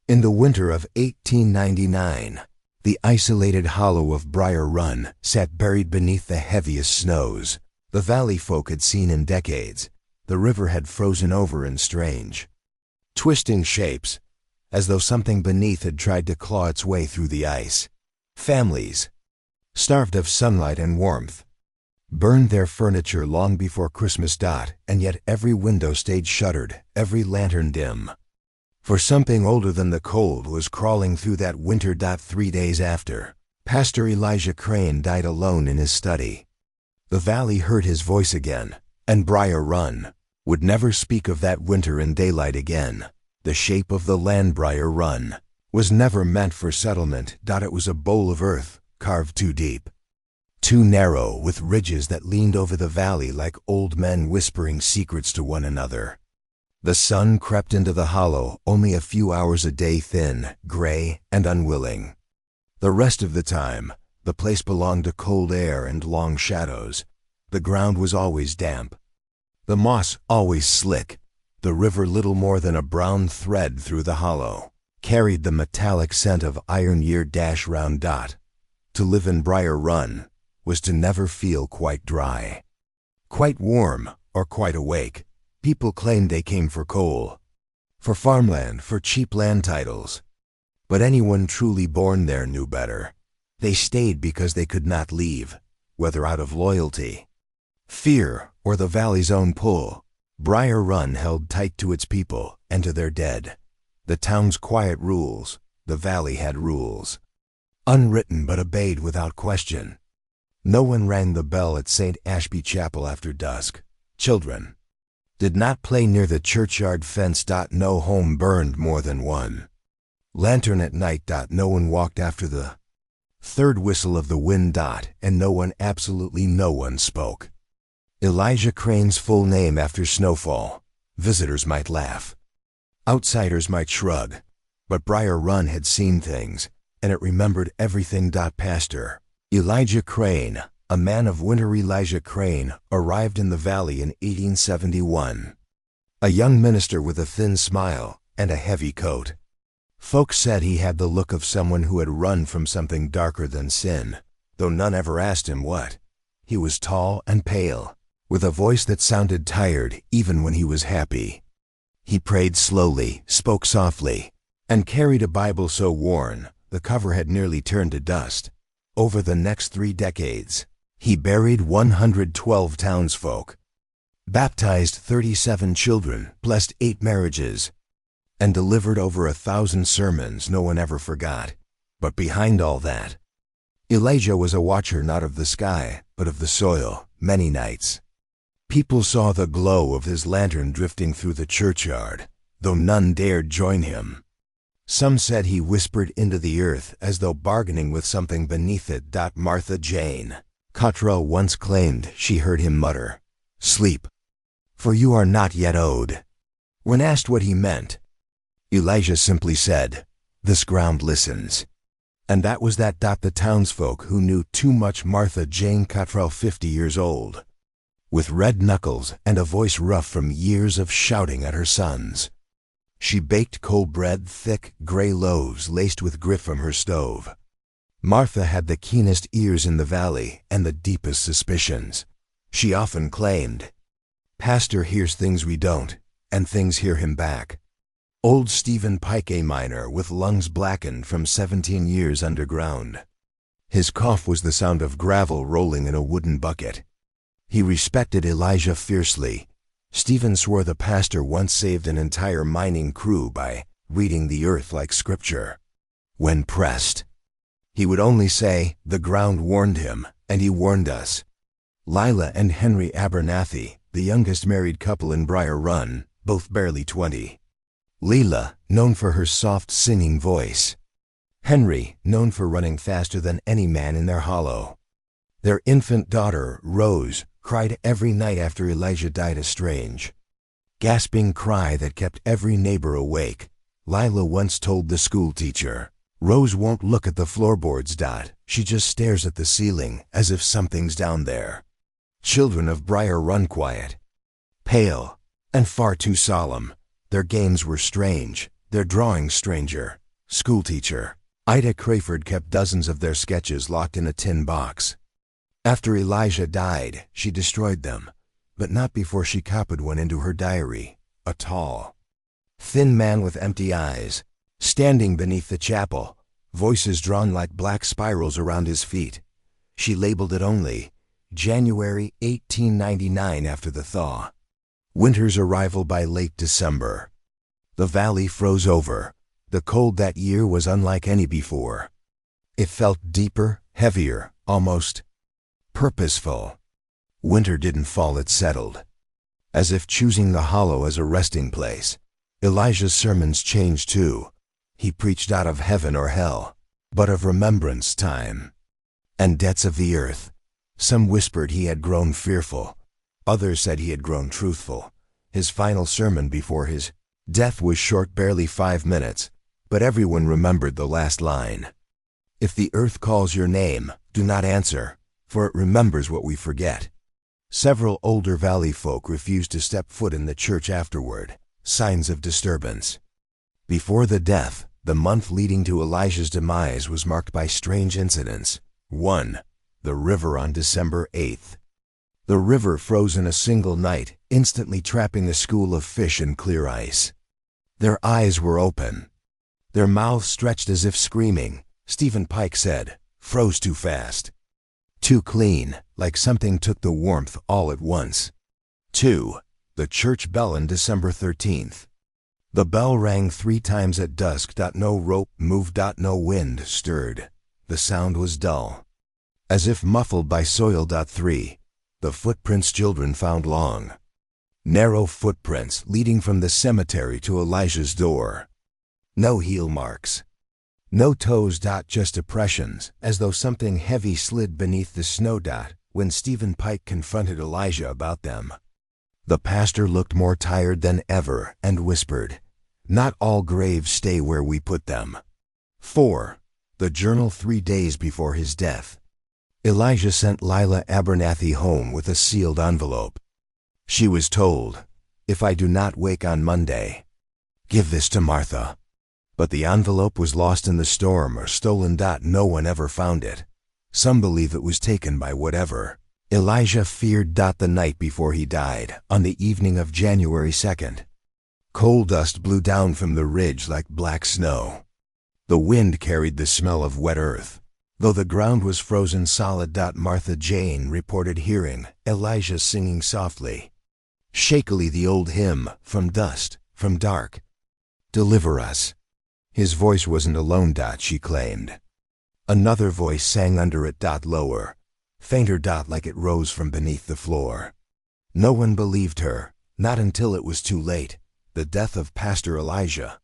In the winter of 1899, the isolated hollow of Briar Run sat buried beneath the heaviest snows the valley folk had seen in decades. The river had frozen over in strange, twisting shapes, as though something beneath had tried to claw its way through the ice. Families, starved of sunlight and warmth, burned their furniture long before Christmas, and yet every window stayed shuttered, every lantern dim. For something older than the cold was crawling through that winter. 3 days after, Pastor Elijah Crane died alone in his study. The valley heard his voice again, and Briar Run would never speak of that winter in daylight again. The shape of the land Briar Run was never meant for settlement. It was a bowl of earth carved too deep, too narrow, with ridges that leaned over the valley like old men whispering secrets to one another. The sun crept into the hollow only a few hours a day, thin, gray, and unwilling. The rest of the time, the place belonged to cold air and long shadows. The ground was always damp, the moss always slick. The river, little more than a brown thread through the hollow, carried the metallic scent of iron year. Round. To live in Briar Run was to never feel quite dry, quite warm, or quite awake. People claimed they came for coal, for farmland, for cheap land titles. But anyone truly born there knew better. They stayed because they could not leave, whether out of loyalty, fear, or the valley's own pull. Briar Run held tight to its people and to their dead. The town's quiet rules, the valley had rules, unwritten but obeyed without question. No one rang the bell at St. Ashby Chapel after dusk. Children did not play near the churchyard fence. No home burned more than one lantern at night. No one walked after the third whistle of the wind. And no one, absolutely no one, spoke Elijah Crane's full name after snowfall. Visitors might laugh, outsiders might shrug, but Briar Run had seen things, and it remembered everything. Pastor Elijah Crane, a man of winter Elijah Crane, arrived in the valley in 1871. A young minister with a thin smile and a heavy coat. Folks said he had the look of someone who had run from something darker than sin, though none ever asked him what. He was tall and pale, with a voice that sounded tired even when he was happy. He prayed slowly, spoke softly, and carried a Bible so worn the cover had nearly turned to dust. Over the next 3 decades, he buried 112 townsfolk, baptized 37 children, blessed 8 marriages, and delivered over 1,000 sermons no one ever forgot. But behind all that, Elijah was a watcher not of the sky, but of the soil. Many nights, people saw the glow of his lantern drifting through the churchyard, though none dared join him. Some said he whispered into the earth as though bargaining with something beneath it. Martha Jane Cottrell once claimed she heard him mutter, "Sleep, for you are not yet owed." When asked what he meant, Elijah simply said, "This ground listens." And that was that. The townsfolk who knew too much. Martha Jane Cottrell, 50 years old, with red knuckles and a voice rough from years of shouting at her sons. She baked cold bread, thick, gray loaves laced with grit from her stove. Martha had the keenest ears in the valley and the deepest suspicions. She often claimed, "Pastor hears things we don't, and things hear him back." Old Stephen Pike, a miner with lungs blackened from 17 years underground. His cough was the sound of gravel rolling in a wooden bucket. He respected Elijah fiercely. Stephen swore the pastor once saved an entire mining crew by reading the earth like scripture. When pressed, he would only say, "The ground warned him, and he warned us." Lila and Henry Abernathy, the youngest married couple in Briar Run, both barely 20. Lila, known for her soft singing voice. Henry, known for running faster than any man in their hollow. Their infant daughter, Rose, cried every night after Elijah died, a strange, gasping cry that kept every neighbor awake. Lila once told the school teacher, "Rose won't look at the floorboards. She just stares at the ceiling as if something's down there." Children of Briar Run, quiet, pale, and far too solemn. Their games were strange, their drawing stranger, schoolteacher. Ida Crayford kept dozens of their sketches locked in a tin box. After Elijah died, she destroyed them, but not before she copied one into her diary. A tall, thin man with empty eyes, standing beneath the chapel, voices drawn like black spirals around his feet. She labeled it only January 1899 after the thaw. Winter's arrival by late December. The valley froze over. The cold that year was unlike any before. It felt deeper, heavier, almost purposeful. Winter didn't fall, it settled. As if choosing the hollow as a resting place. Elijah's sermons changed too. He preached out of heaven or hell, but of remembrance time and debts of the earth. Some whispered he had grown fearful. Others said he had grown truthful. His final sermon before his death was short, barely 5 minutes, but everyone remembered the last line. If the earth calls your name, do not answer, for it remembers what we forget. Several older valley folk refused to step foot in the church afterward, signs of disturbance. Before the death, the month leading to Elijah's demise was marked by strange incidents. 1. The river on December 8th. The river froze in a single night, instantly trapping the school of fish in clear ice. Their eyes were open, their mouths stretched as if screaming. Stephen Pike said, "Froze too fast. Too clean, like something took the warmth all at once." 2. The church bell on December 13th. The bell rang 3 times at dusk. No rope moved. No wind stirred. The sound was dull, as if muffled by soil. 3. The footprints children found long, narrow footprints leading from the cemetery to Elijah's door. No heel marks, no toes. Just impressions, as though something heavy slid beneath the snow. When Stephen Pike confronted Elijah about them, the pastor looked more tired than ever and whispered, "Not all graves stay where we put them." 4. The journal 3 days before his death. Elijah sent Lila Abernathy home with a sealed envelope. She was told, "If I do not wake on Monday, give this to Martha." But the envelope was lost in the storm or stolen. No one ever found it. Some believe it was taken by whatever Elijah feared. The night before he died, on the evening of January 2nd, coal dust blew down from the ridge like black snow. The wind carried the smell of wet earth, though the ground was frozen solid. Martha Jane reported hearing Elijah singing softly, shakily, the old hymn, "From dust, from dark, deliver us." His voice wasn't alone. She claimed. Another voice sang under it. Lower, fainter. Like it rose from beneath the floor. No one believed her, not until it was too late. The death of Pastor Elijah.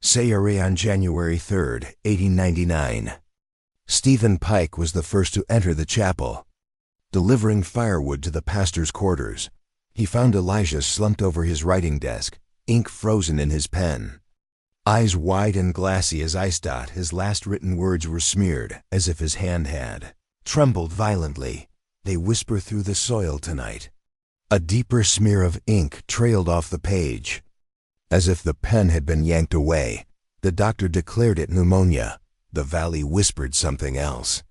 Sayre on January 3rd, 1899. Stephen Pike was the first to enter the chapel, delivering firewood to the pastor's quarters. He found Elijah slumped over his writing desk, ink frozen in his pen. Eyes wide and glassy as ice. His last written words were smeared, as if his hand had trembled violently. "They whisper through the soil tonight." A deeper smear of ink trailed off the page, as if the pen had been yanked away. The doctor declared it pneumonia. The valley whispered something else.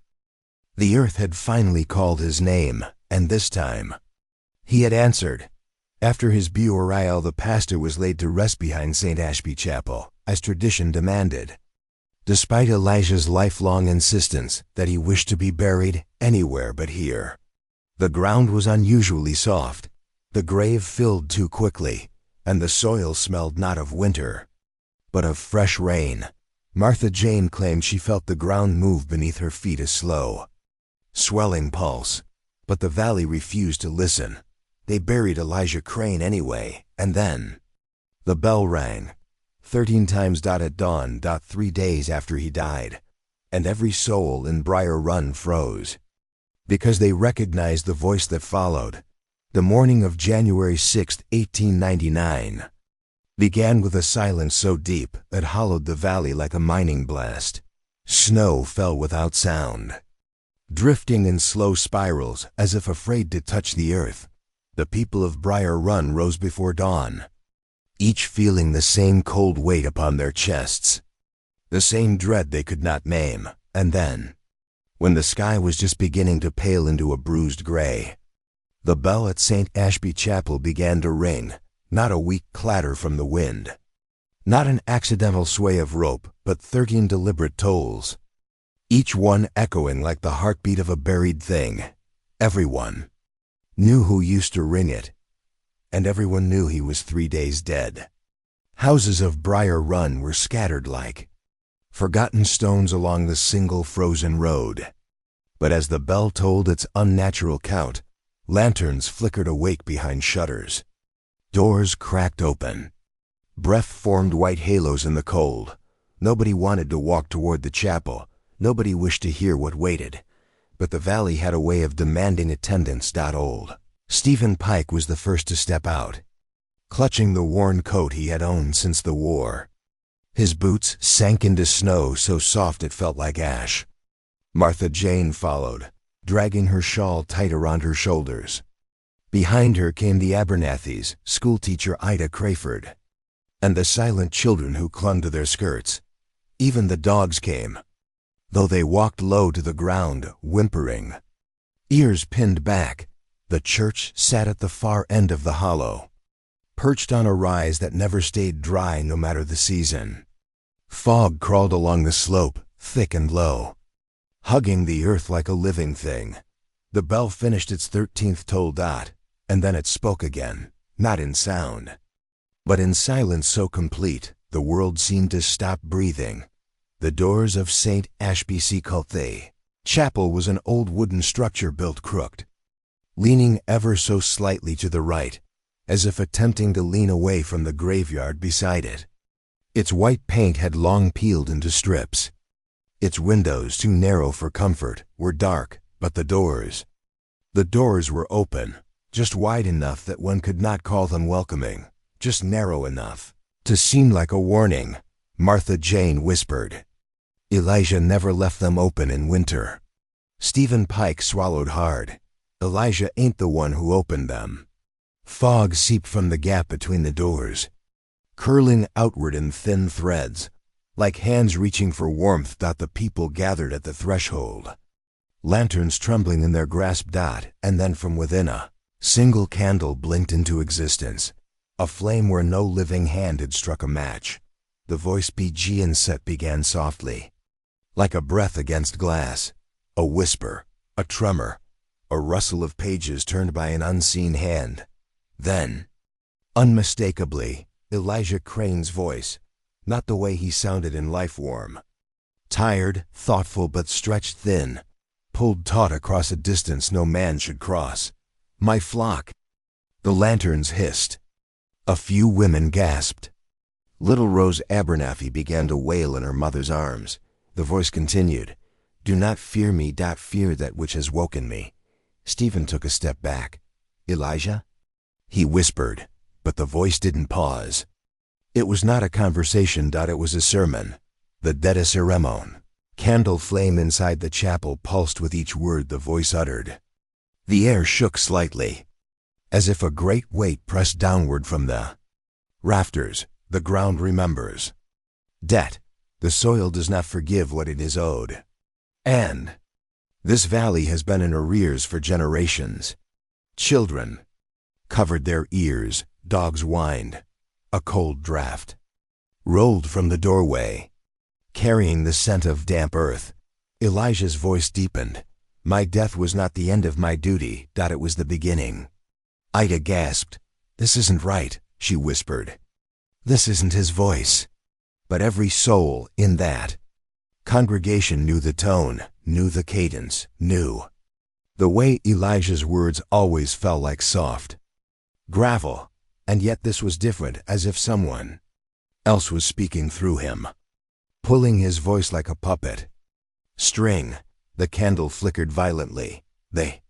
The earth had finally called his name, and this time he had answered. After his burial, the pastor was laid to rest behind St. Ashby Chapel, as tradition demanded. Despite Elijah's lifelong insistence that he wished to be buried anywhere but here. The ground was unusually soft. The grave filled too quickly, and the soil smelled not of winter, but of fresh rain. Martha Jane claimed she felt the ground move beneath her feet, a slow, swelling pulse. But the valley refused to listen. They buried Elijah Crane anyway, and then the bell rang 13 times. At dawn. 3 days after he died, and every soul in Briar Run froze, because they recognized the voice that followed. The morning of January 6, 1899, began with a silence so deep that hollowed the valley like a mining blast. Snow fell without sound, drifting in slow spirals as if afraid to touch the earth. The people of Briar Run rose before dawn, each feeling the same cold weight upon their chests, the same dread they could not name. And then, when the sky was just beginning to pale into a bruised gray, the bell at St. Ashby Chapel began to ring, not a weak clatter from the wind, not an accidental sway of rope, but 13 deliberate tolls, each one echoing like the heartbeat of a buried thing. Everyone knew who used to ring it, and everyone knew he was 3 days dead. Houses of Briar Run were scattered like forgotten stones along the single frozen road. But as the bell tolled its unnatural count, lanterns flickered awake behind shutters. Doors cracked open. Breath formed white halos in the cold. Nobody wanted to walk toward the chapel. Nobody wished to hear what waited. But the valley had a way of demanding attendance. Old Stephen Pike was the first to step out, clutching the worn coat he had owned since the war. His boots sank into snow so soft it felt like ash. Martha Jane followed, dragging her shawl tight around her shoulders. Behind her came the Abernathys, schoolteacher Ida Crayford, and the silent children who clung to their skirts. Even the dogs came, though they walked low to the ground, whimpering, ears pinned back. The church sat at the far end of the hollow, perched on a rise that never stayed dry no matter the season. Fog crawled along the slope, thick and low, hugging the earth like a living thing. The bell finished its 13th toll dot, and then it spoke again, not in sound, but in silence so complete the world seemed to stop breathing. The doors of St. Ashby Chapel was an old wooden structure built crooked, leaning ever so slightly to the right, as if attempting to lean away from the graveyard beside it. Its white paint had long peeled into strips. Its windows, too narrow for comfort, were dark, but the doors were open, just wide enough that one could not call them welcoming, just narrow enough to seem like a warning. Martha Jane whispered, "Elijah never left them open in winter." Stephen Pike swallowed hard. Elijah ain't the one who opened them. Fog seeped from the gap between the doors, curling outward in thin threads, like hands reaching for warmth. The people gathered at the threshold, lanterns trembling in their grasp. And then from within a single candle blinked into existence, a flame where no living hand had struck a match. The voice PG and set began softly, like a breath against glass, a whisper, a tremor, a rustle of pages turned by an unseen hand. Then, unmistakably, Elijah Crane's voice, not the way he sounded in Life Warm. Tired, thoughtful but stretched thin, pulled taut across a distance no man should cross. "My flock." The lanterns hissed. A few women gasped. Little Rose Abernathy began to wail in her mother's arms. The voice continued, "Do not fear me, fear that which has woken me." Stephen took a step back. "Elijah?" he whispered, but the voice didn't pause. It was not a conversation. It was a sermon. The Dediceremon. Candle flame inside the chapel pulsed with each word the voice uttered. The air shook slightly, as if a great weight pressed downward from the rafters. The ground remembers. Debt. The soil does not forgive what it is owed. And this valley has been in arrears for generations. Children covered their ears. Dogs whined. A cold draft rolled from the doorway, carrying the scent of damp earth. Elijah's voice deepened. "My death was not the end of my duty. It was the beginning." Ida gasped. "This isn't right," she whispered. "This isn't his voice." But every soul in that congregation knew the tone, knew the cadence, knew the way Elijah's words always fell like soft gravel. And yet this was different, as if someone else was speaking through him, pulling his voice like a puppet string. The candle flickered violently. "They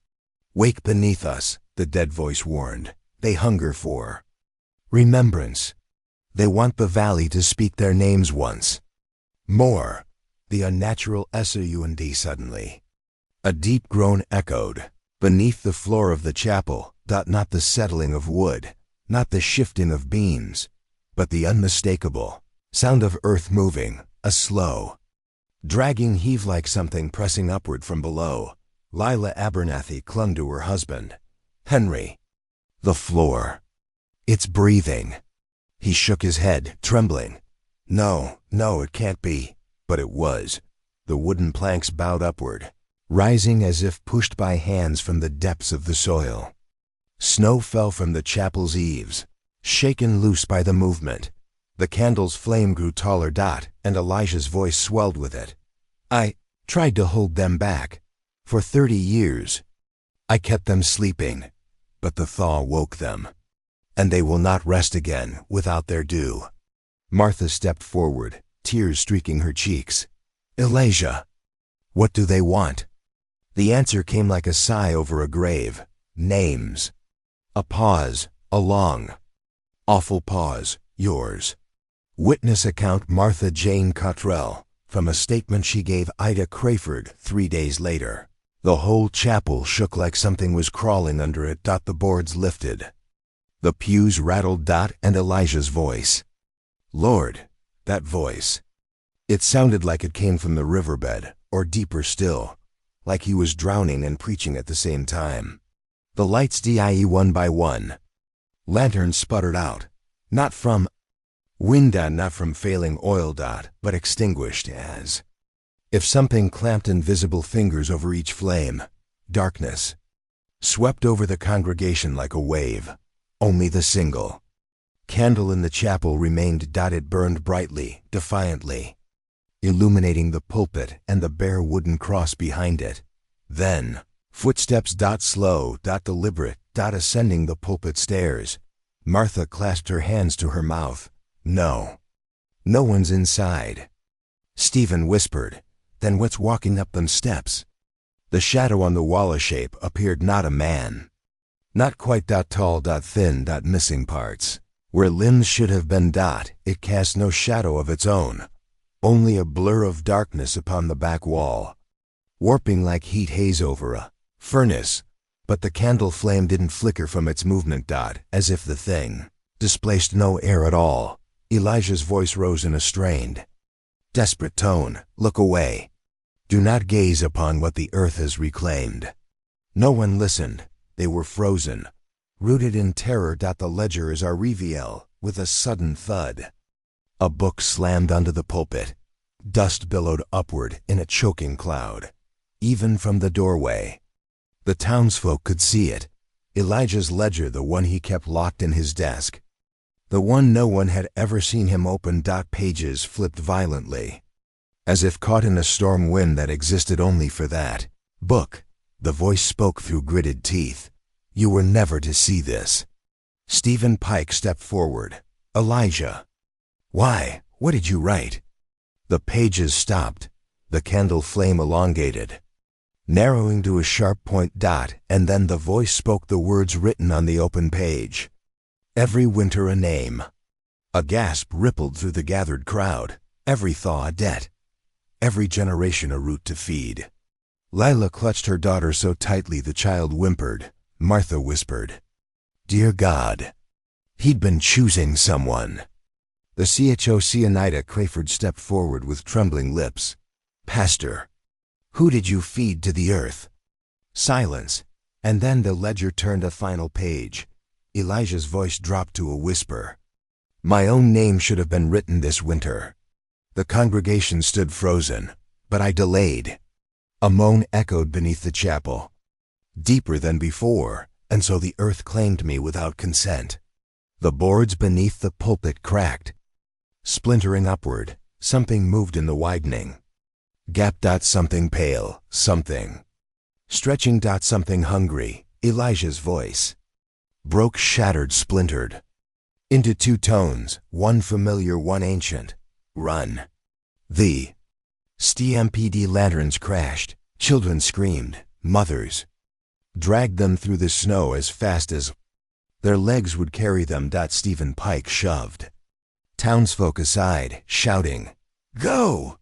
wake beneath us," the dead voice warned. "They hunger for remembrance. They want the valley to speak their names once more." The unnatural sound suddenly. A deep groan echoed beneath the floor of the chapel. Not the settling of wood, not the shifting of beams, but the unmistakable sound of earth moving, a slow, dragging heave like something pressing upward from below. Lila Abernathy clung to her husband. Henry. The floor. It's breathing. He shook his head, trembling. No, it can't be. But it was. The wooden planks bowed upward, rising as if pushed by hands from the depths of the soil. Snow fell from the chapel's eaves, shaken loose by the movement. The candle's flame grew taller, and Elijah's voice swelled with it. I tried to hold them back. For 30 years. I kept them sleeping, but the thaw woke them. And they will not rest again without their due. Martha stepped forward, tears streaking her cheeks. Elijah, what do they want? The answer came like a sigh over a grave. Names. A pause, a long, awful pause. Yours. Witness account Martha Jane Cottrell, from a statement she gave Ida Crayford 3 days later. The whole chapel shook like something was crawling under it. The boards lifted. The pews rattled. And Elijah's voice. Lord, that voice. It sounded like it came from the riverbed, or deeper still, like he was drowning and preaching at the same time. The lights die one by one. Lanterns sputtered out, not from wind, not from failing oil, but extinguished as if something clamped invisible fingers over each flame. Darkness swept over the congregation like a wave. Only the single candle in the chapel remained. It burned brightly, defiantly, illuminating the pulpit and the bare wooden cross behind it. Then, footsteps. Slow, deliberate, ascending the pulpit stairs. Martha clasped her hands to her mouth. No one's inside. Stephen whispered, then what's walking up them steps? The shadow on the wall shape appeared. Not a man. Not quite. Tall, thin, missing parts. Where limbs should have been. It cast no shadow of its own. Only a blur of darkness upon the back wall, warping like heat haze over a furnace. But the candle flame didn't flicker from its movement. As if the thing displaced no air at all. Elijah's voice rose in a strained, desperate tone. Look away. Do not gaze upon what the earth has reclaimed. No one listened. They were frozen, rooted in terror. The ledger is our reveal. With a sudden thud, a book slammed onto the pulpit. Dust billowed upward in a choking cloud, even from the doorway. The townsfolk could see it. Elijah's ledger, the one he kept locked in his desk. The one no one had ever seen him open. Pages flipped violently, as if caught in a storm wind that existed only for that book. The voice spoke through gritted teeth. You were never to see this. Stephen Pike stepped forward. Elijah. Why? What did you write? The pages stopped. The candle flame elongated, narrowing to a sharp point. And then the voice spoke the words written on the open page. Every winter a name. A gasp rippled through the gathered crowd. Every thaw a debt. Every generation a root to feed. Lila clutched her daughter so tightly the child whimpered. Martha whispered, Dear God. He'd been choosing someone. The CHOC Anita Crayford stepped forward with trembling lips. Pastor, who did you feed to the earth? Silence, and then the ledger turned a final page. Elijah's voice dropped to a whisper. My own name should have been written this winter. The congregation stood frozen, but I delayed. A moan echoed beneath the chapel, deeper than before, and so the earth claimed me without consent. The boards beneath the pulpit cracked. Splintering upward, something moved in the widening. Gap. Something pale, something stretching. Something hungry. Elijah's voice broke, shattered, splintered into two tones, one familiar, one ancient. Run. The STMPD lanterns crashed. Children screamed. Mothers dragged them through the snow as fast as their legs would carry them. Stephen Pike shoved townsfolk aside, shouting, Go!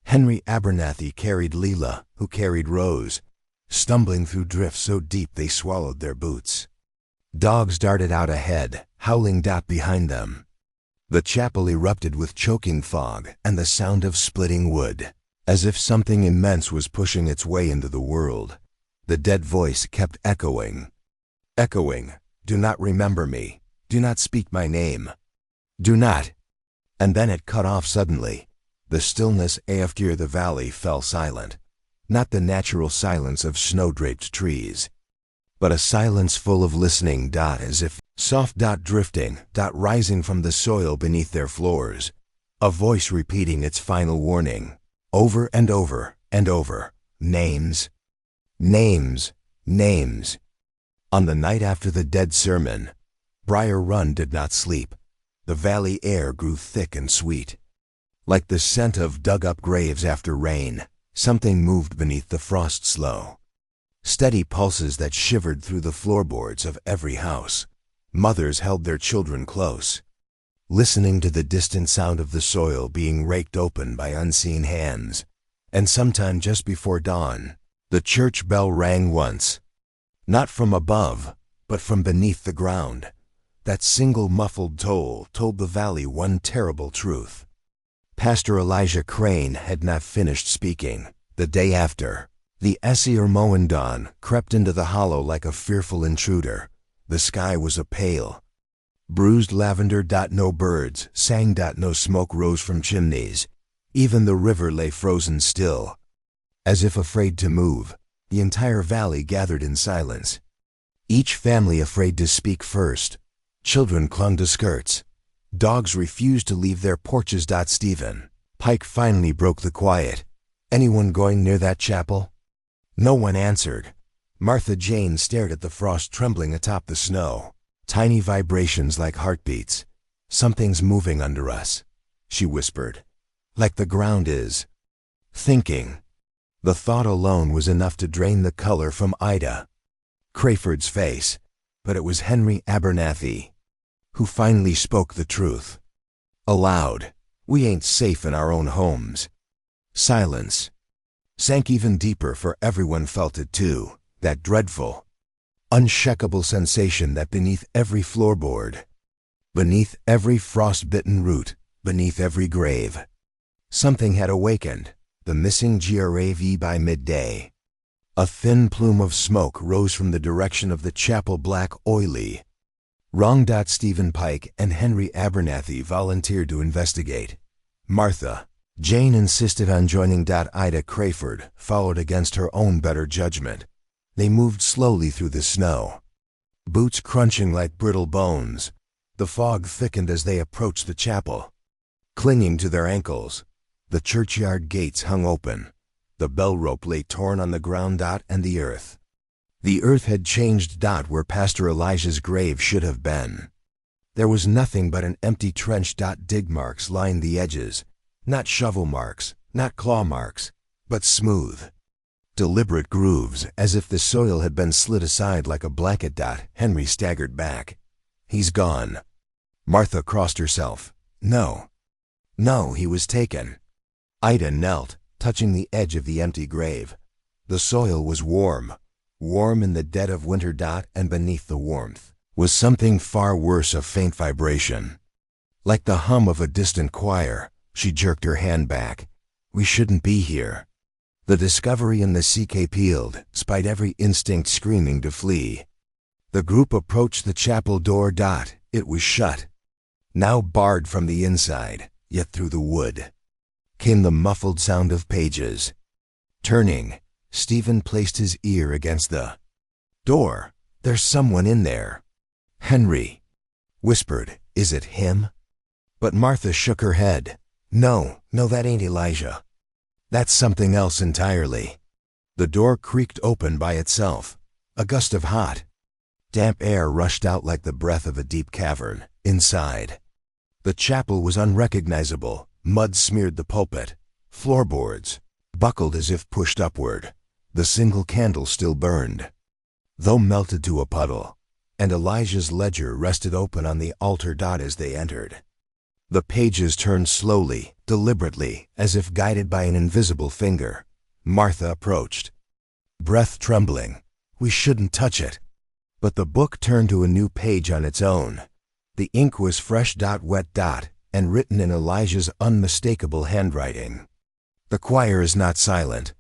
Henry Abernathy carried Leela, who carried Rose, stumbling through drifts so deep they swallowed their boots. Dogs darted out ahead, howling. Behind them, The chapel erupted with choking fog and the sound of splitting wood. As if something immense was pushing its way into the world, the dead voice kept echoing. Echoing, "Do not remember me. Do not speak my name. Do not." And then it cut off suddenly. The stillness after the valley fell silent. Not the natural silence of snow-draped trees, but a silence full of listening, as if soft drifting, rising from the soil beneath their floors. A voice repeating its final warning, over and over and over. Names. Names. Names. On the night after the dead sermon, Briar Run did not sleep. The valley air grew thick and sweet. Like the scent of dug-up graves after rain, something moved beneath the frost slow. Steady pulses that shivered through the floorboards of every house. Mothers held their children close, listening to the distant sound of the soil being raked open by unseen hands. And sometime just before dawn, the church bell rang once. Not from above, but from beneath the ground. That single muffled toll told the valley one terrible truth. Pastor Elijah Crane had not finished speaking. The day after, the Essier Moandawn crept into the hollow like a fearful intruder. The sky was a pale, bruised lavender. No birds sang. No smoke rose from chimneys. Even the river lay frozen still. As if afraid to move, the entire valley gathered in silence. Each family afraid to speak first. Children clung to skirts. Dogs refused to leave their porches. Stephen Pike finally broke the quiet. "Anyone going near that chapel?" No one answered. Martha Jane stared at the frost trembling atop the snow. Tiny vibrations like heartbeats. "Something's moving under us," she whispered. "Like the ground is thinking." The thought alone was enough to drain the color from Ida Crayford's face, but it was Henry Abernathy who finally spoke the truth. Aloud, "We ain't safe in our own homes." Silence sank even deeper, for everyone felt it too, that dreadful, unshakable sensation that beneath every floorboard, beneath every frost-bitten root, beneath every grave, something had awakened. The missing grave. By midday, a thin plume of smoke rose from the direction of the chapel, black, oily. Wrong. Stephen Pike and Henry Abernathy volunteered to investigate. Martha Jane insisted on joining. Ida Crayford followed against her own better judgment. They moved slowly through the snow, boots crunching like brittle bones. The fog thickened as they approached the chapel. Clinging to their ankles, the churchyard gates hung open. The bell rope lay torn on the ground. And the earth. The earth had changed. Where Pastor Elijah's grave should have been, there was nothing but an empty trench. Dig marks lined the edges. Not shovel marks, not claw marks, but smooth, deliberate grooves, as if the soil had been slid aside like a blanket. Henry staggered back. "He's gone." Martha crossed herself. No, he was taken." Ida knelt, touching the edge of the empty grave. The soil was warm in the dead of winter. And beneath the warmth was something far worse, a faint vibration, like the hum of a distant choir. She jerked her hand back. "We shouldn't be here." The discovery in the CK peeled, despite every instinct screaming to flee. The group approached the chapel door. It was shut, now barred from the inside, yet through the wood came the muffled sound of pages. Turning, Stephen placed his ear against the door. "There's someone in there," Henry whispered. "Is it him?" But Martha shook her head. No, that ain't Elijah. That's something else entirely." The door creaked open by itself. A gust of hot, damp air rushed out like the breath of a deep cavern. Inside, the chapel was unrecognizable. Mud smeared the pulpit. Floorboards buckled as if pushed upward. The single candle still burned, though melted to a puddle, and Elijah's ledger rested open on the altar. As they entered, the pages turned slowly, deliberately, as if guided by an invisible finger. Martha approached, breath trembling. "We shouldn't touch it." But the book turned to a new page on its own. The ink was fresh. Wet. and written in Elijah's unmistakable handwriting. The choir is not silent.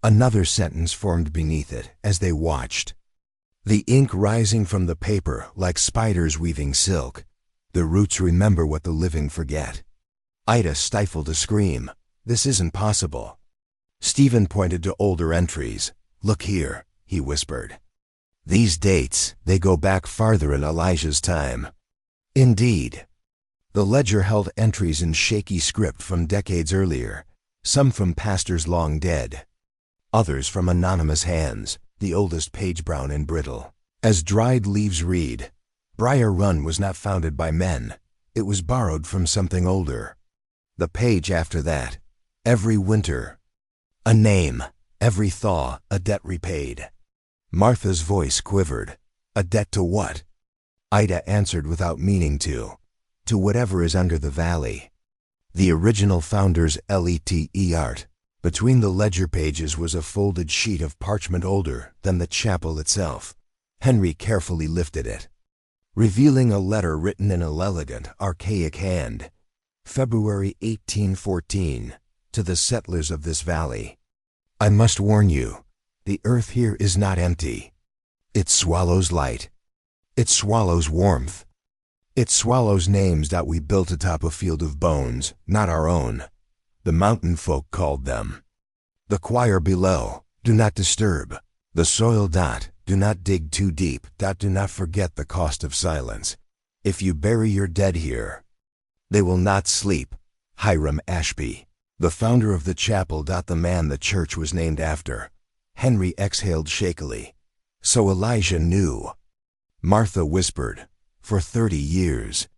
Another sentence formed beneath it as they watched. The ink rising from the paper like spiders weaving silk. The roots remember what the living forget. Ida stifled a scream. This isn't possible. Stephen pointed to older entries. Look here, he whispered. These dates, they go back farther in Elijah's time. Indeed. The ledger held entries in shaky script from decades earlier, some from pastors long dead, others from anonymous hands, the oldest page brown and brittle. As dried leaves read, Briar Run was not founded by men. It was borrowed from something older. The page after that, every winter, a name, every thaw, a debt repaid. Martha's voice quivered. A debt to what? Ida answered without meaning to whatever is under the valley. The original founder's LETE art. Between the ledger pages was a folded sheet of parchment older than the chapel itself. Henry carefully lifted it, revealing a letter written in an elegant, archaic hand. February 1814, to the settlers of this valley. I must warn you, the earth here is not empty. It swallows light. It swallows warmth. It swallows names that we built atop a field of bones, not our own. The mountain folk called them. The choir below, do not disturb. The soil. Do not dig too deep. Do not forget the cost of silence. If you bury your dead here, they will not sleep. Hiram Ashby, the founder of the chapel. The man the church was named after. Henry exhaled shakily. So Elijah knew. Martha whispered, for 30 years.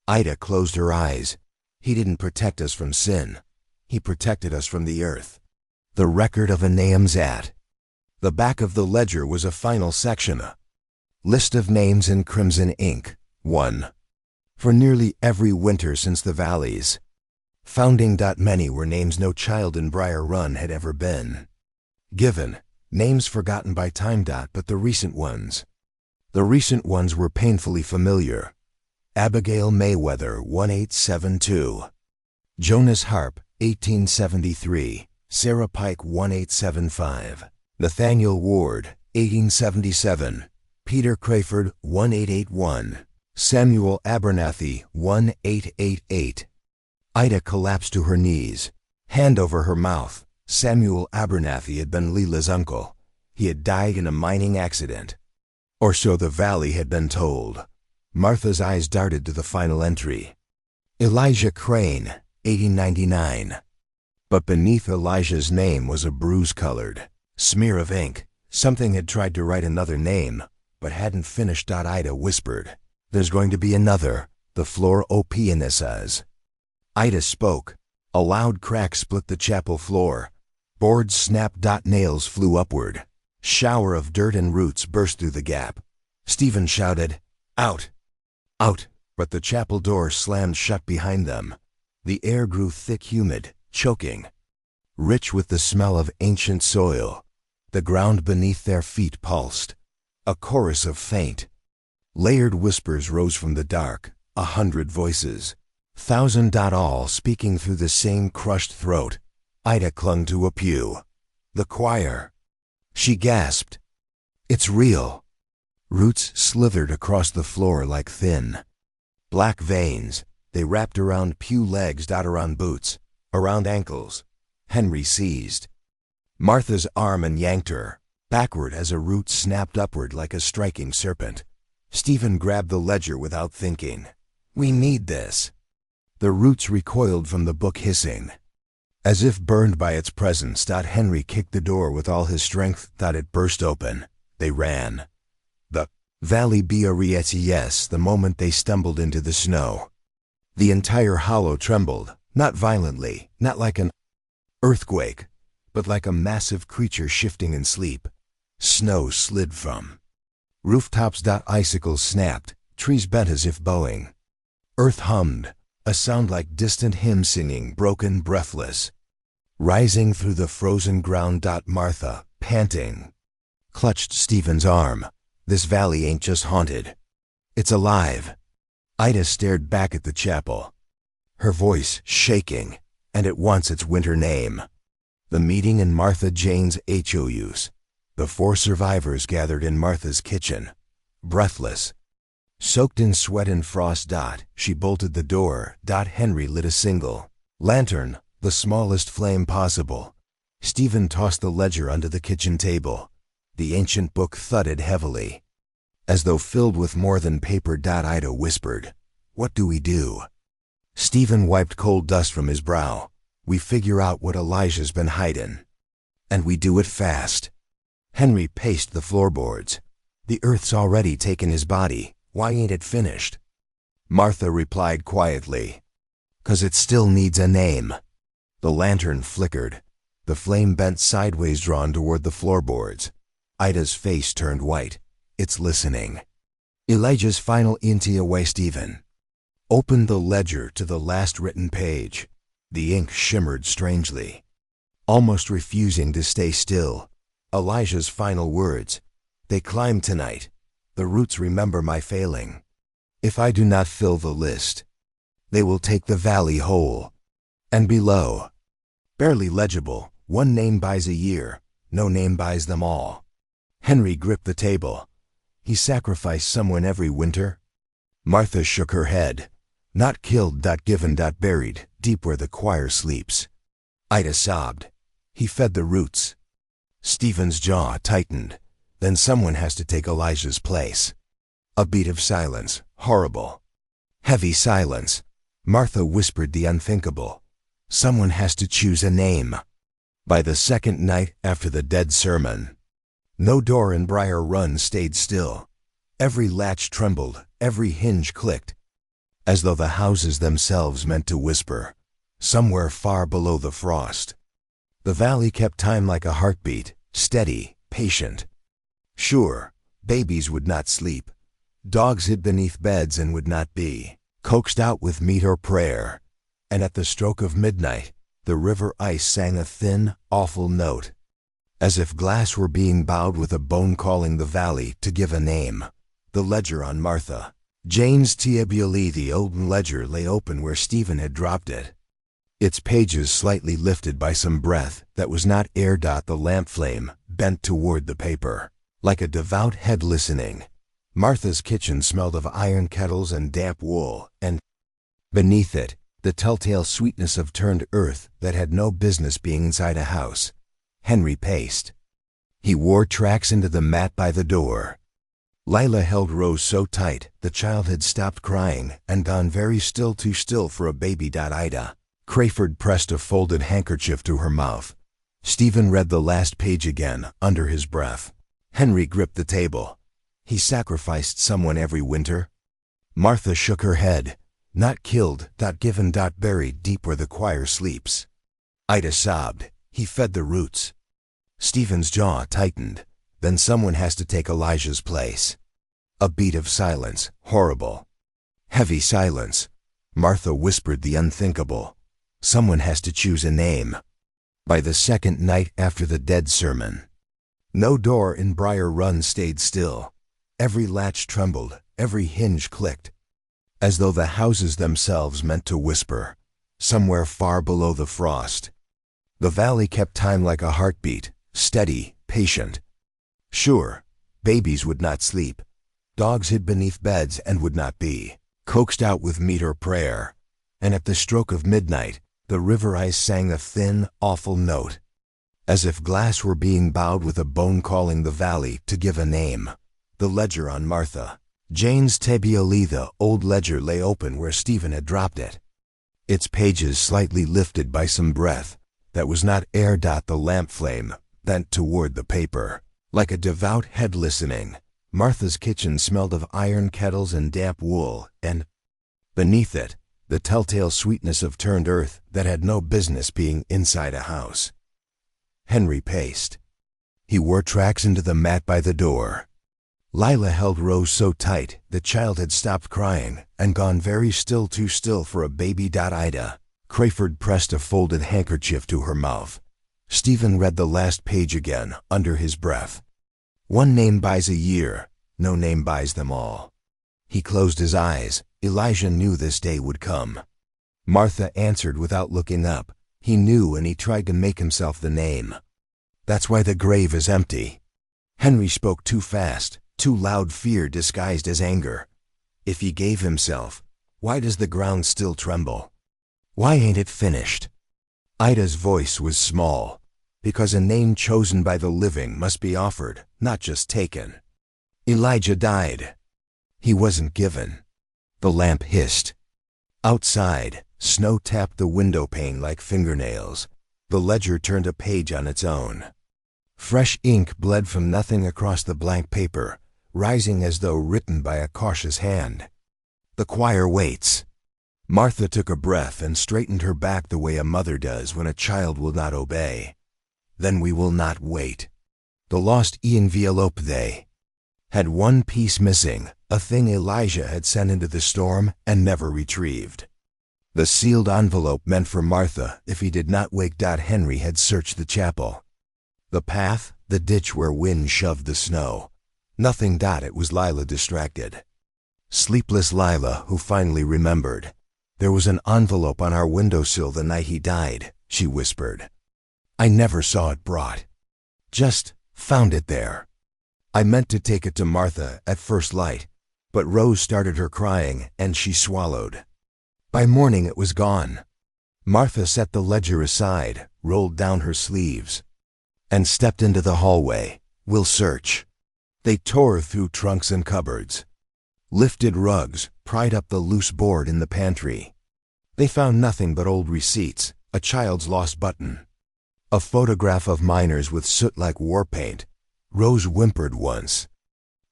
Ida closed her eyes. He didn't protect us from sin. He protected us from the earth. The record of a Nahum's at. The back of the ledger was a final section. List of names in crimson ink. 1. For nearly every winter since the valleys. Founding. Many were names no child in Briar Run had ever been given. Names forgotten by time. But the recent ones. The recent ones were painfully familiar. Abigail Mayweather, 1872. Jonas Harp, 1873. Sarah Pike, 1875. Nathaniel Ward, 1877. Peter Crayford, 1881. Samuel Abernathy, 1888. Ida collapsed to her knees, hand over her mouth. Samuel Abernathy had been Leela's uncle. He had died in a mining accident. Or so the valley had been told. Martha's eyes darted to the final entry. Elijah Crane, 1899. But beneath Elijah's name was a bruise-colored smear of ink. Something had tried to write another name, but hadn't finished. Ida whispered, There's going to be another. The floor opianisas. Ida spoke. A loud crack split the chapel floor. Boards snapped. Nails flew upward. Shower of dirt and roots burst through the gap. Stephen shouted, Out! Out! But the chapel door slammed shut behind them. The air grew thick, humid, choking, rich with the smell of ancient soil. The ground beneath their feet pulsed. A chorus of faint, layered whispers rose from the dark. 100 voices. 1,000. All speaking through the same crushed throat. Ida clung to a pew. The choir. She gasped. It's real. Roots slithered across the floor like thin, black veins. They wrapped around pew legs. Around boots. Around ankles. Henry seized Martha's arm and yanked her backward as a root snapped upward like a striking serpent. Stephen grabbed the ledger without thinking. We need this. The roots recoiled from the book, hissing, as if burned by its presence. Henry kicked the door with all his strength. It burst open. They ran. The valley BRESES the moment they stumbled into the snow. The entire hollow trembled, not violently, not like an earthquake, but like a massive creature shifting in sleep. Snow slid from rooftops. Icicles snapped, trees bent as if bowing. Earth hummed, a sound like distant hymn singing, broken, breathless, rising through the frozen ground. Martha, panting, clutched Stephen's arm. This valley ain't just haunted. It's alive. Ida stared back at the chapel. her voice shaking, and it wants its winter name. The meeting in Martha Jane's HOUs. The 4 survivors gathered in Martha's kitchen, breathless. Soaked in sweat and frost. She bolted the door. Henry lit a single lantern, the smallest flame possible. Stephen tossed the ledger under the kitchen table. The ancient book thudded heavily, as though filled with more than paper. Ida whispered, "What do we do?" Stephen wiped cold dust from his brow. "We figure out what Elijah's been hiding. And we do it fast." Henry paced the floorboards. "The earth's already taken his body. Why ain't it finished?" Martha replied quietly, "'Cause it still needs a name." The lantern flickered. The flame bent sideways, drawn toward the floorboards. Ida's face turned white. "It's listening." Elijah's final away. Stephen opened the ledger to the last written page. The ink shimmered strangely, almost refusing to stay still. Elijah's final words. "They climb tonight. The roots remember my failing. If I do not fill the list, they will take the valley whole." And below, barely legible, "One name buys a year, no name buys them all." Henry gripped the table. "He sacrificed someone every winter?" Martha shook her head. "Not killed. Given. Buried, deep where the choir sleeps." Ida sobbed. "He fed the roots." Stephen's jaw tightened. "Then someone has to take Elijah's place." A beat of silence, horrible, heavy silence. Martha whispered the unthinkable. "Someone has to choose a name." By the second night after the dead sermon, no door in Briar Run stayed still. Every latch trembled, every hinge clicked, as though the houses themselves meant to whisper, somewhere far below the frost. The valley kept time like a heartbeat, steady, patient. Sure, babies would not sleep. Dogs hid beneath beds and would not be coaxed out with meat or prayer. And at the stroke of midnight, the river ice sang a thin, awful note, as if glass were being bowed with a bone, calling the valley to give a name. The ledger on Martha Jane's table. The old ledger lay open where Stephen had dropped it, its pages slightly lifted by some breath that was not air. The lamp flame bent toward the paper, like a devout head listening. Martha's kitchen smelled of iron kettles and damp wool, and beneath it, the telltale sweetness of turned earth that had no business being inside a house. Henry paced. He wore tracks into the mat by the door. Lila held Rose so tight the child had stopped crying and gone very still, too still for a baby. Ida Crayford pressed a folded handkerchief to her mouth. Stephen read the last page again, under his breath. Henry gripped the table. "He sacrificed someone every winter?" Martha shook her head. "Not killed. Given. Buried, deep where the choir sleeps." Ida sobbed. "He fed the roots." Stephen's jaw tightened. "Then someone has to take Elijah's place." A beat of silence, horrible, heavy silence. Martha whispered the unthinkable. "Someone has to choose a name." By the second night after the dead sermon, no door in Briar Run stayed still. Every latch trembled, every hinge clicked, as though the houses themselves meant to whisper, somewhere far below the frost. The valley kept time like a heartbeat, steady, patient. Sure, babies would not sleep. Dogs hid beneath beds and would not be coaxed out with meat or prayer. And at the stroke of midnight, the river ice sang a thin, awful note, as if glass were being bowed with a bone, calling the valley to give a name. The ledger on Martha Jane's table. The old ledger lay open where Stephen had dropped it, its pages slightly lifted by some breath that was not air. The lamp flame bent toward the paper, like a devout head listening. Martha's kitchen smelled of iron kettles and damp wool, and beneath it, the telltale sweetness of turned earth that had no business being inside a house. Henry paced. He wore tracks into the mat by the door. Lila held Rose so tight the child had stopped crying and gone very still, too still for a baby. Ida Crayford pressed a folded handkerchief to her mouth. Stephen read the last page again, under his breath. "One name buys a year, no name buys them all." He closed his eyes. Elijah knew this day would come. Martha answered without looking up. He knew, and he tried to make himself the name. That's why the grave is empty. Henry spoke too fast, too loud, fear disguised as anger. If he gave himself, why does the ground still tremble? Why ain't it finished? Ida's voice was small, because a name chosen by the living must be offered, not just taken. Elijah died. He wasn't given. The lamp hissed. Outside, snow tapped the window pane like fingernails. The ledger turned a page on its own. Fresh ink bled from nothing across the blank paper, rising as though written by a cautious hand. The choir waits. Martha took a breath and straightened her back the way a mother does when a child will not obey. Then we will not wait. The lost envelope they had one piece missing, a thing Elijah had sent into the storm and never retrieved. The sealed envelope meant for Martha if he did not wake. Henry had searched the chapel. The path, the ditch where wind shoved the snow. Nothing. It was Lila distracted. Sleepless Lila, who finally remembered. There was an envelope on our windowsill the night he died, she whispered. I never saw it brought. Just found it there. I meant to take it to Martha at first light, but Rose started her crying and she swallowed. By morning it was gone. Martha set the ledger aside, rolled down her sleeves, and stepped into the hallway. We'll search. They tore through trunks and cupboards, lifted rugs, pried up the loose board in the pantry. They found nothing but old receipts, a child's lost button, a photograph of miners with soot like war paint. Rose whimpered once,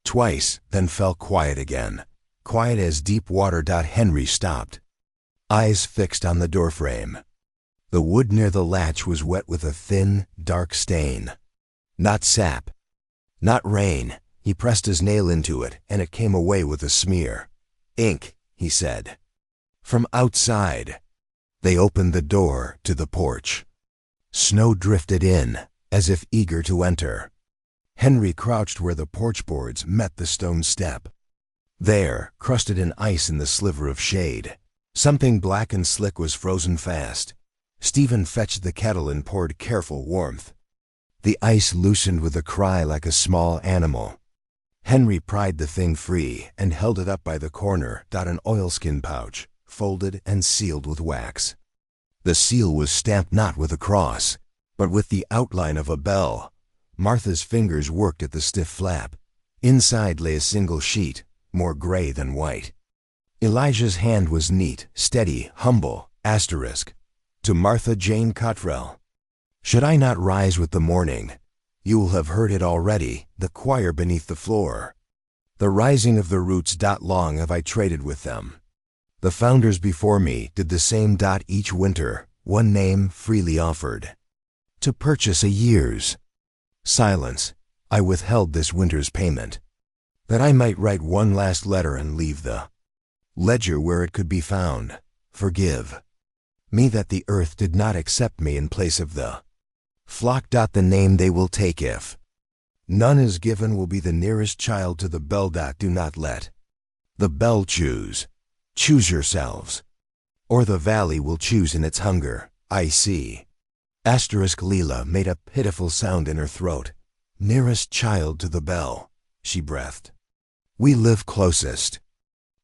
twice, then fell quiet again, quiet as deep water. Henry stopped, eyes fixed on the doorframe. The wood near the latch was wet with a thin, dark stain. Not sap, not rain. He pressed his nail into it, and it came away with a smear. Ink, he said. From outside. They opened the door to the porch. Snow drifted in, as if eager to enter. Henry crouched where the porch boards met the stone step. There, crusted in ice in the sliver of shade, something black and slick was frozen fast. Stephen fetched the kettle and poured careful warmth. The ice loosened with a cry like a small animal. Henry pried the thing free and held it up by the corner. An oilskin pouch, folded and sealed with wax. The seal was stamped not with a cross, but with the outline of a bell. Martha's fingers worked at the stiff flap. Inside lay a single sheet, more gray than white. Elijah's hand was neat, steady, humble, asterisk. To Martha Jane Cottrell. Should I not rise with the morning? You will have heard it already, the choir beneath the floor. The rising of the roots. Long have I traded with them. The founders before me did the same. Each winter, one name freely offered. To purchase a year's silence, I withheld this winter's payment, that I might write one last letter and leave the ledger where it could be found. Forgive me that the earth did not accept me in place of the flock. The name they will take if none is given will be the nearest child to the bell. Do not let the bell choose. Choose yourselves, or the valley will choose in its hunger. I see. Asterisk. Leela made a pitiful sound in her throat. Nearest child to the bell, she breathed. We live closest.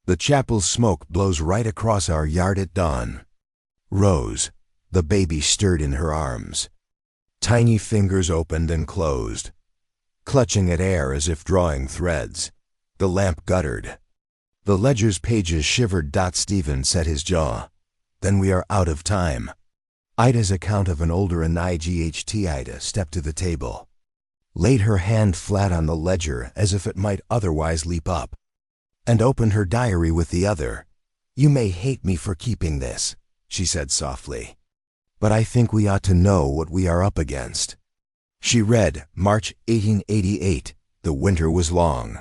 The chapel's smoke blows right across our yard at dawn. Rose, the baby, stirred in her arms. Tiny fingers opened and closed, clutching at air as if drawing threads. The lamp guttered. The ledger's pages shivered. Stephen set his jaw. Then we are out of time. Ida's account of an older Night. Ida stepped to the table, laid her hand flat on the ledger as if it might otherwise leap up, and opened her diary with the other. You may hate me for keeping this, she said softly, but I think we ought to know what we are up against. She read, March 1888. The winter was long.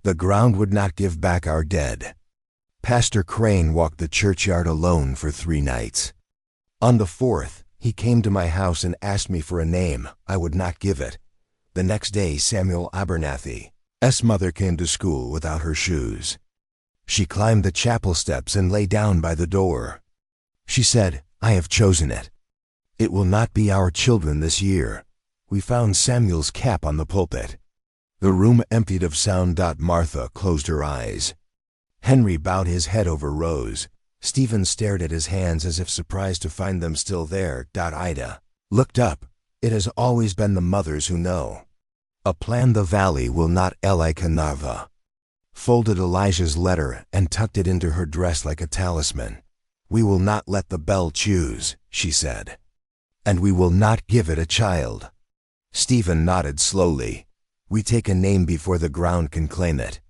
The ground would not give back our dead. Pastor Crane walked the churchyard alone for 3 nights. On the 4th, he came to my house and asked me for a name. I would not give it. The next day, Samuel Abernathy's mother came to school without her shoes. She climbed the chapel steps and lay down by the door. She said, "I have chosen it. It will not be our children this year." We found Samuel's cap on the pulpit. The room emptied of sound. Martha closed her eyes. Henry bowed his head over Rose. Stephen stared at his hands as if surprised to find them still there. Ida looked up. It has always been the mothers who know. A plan the valley will not Elikanava. Folded Elijah's letter and tucked it into her dress like a talisman. "We will not let the bell choose," she said. "And we will not give it a child." Stephen nodded slowly. "We take a name before the ground can claim it.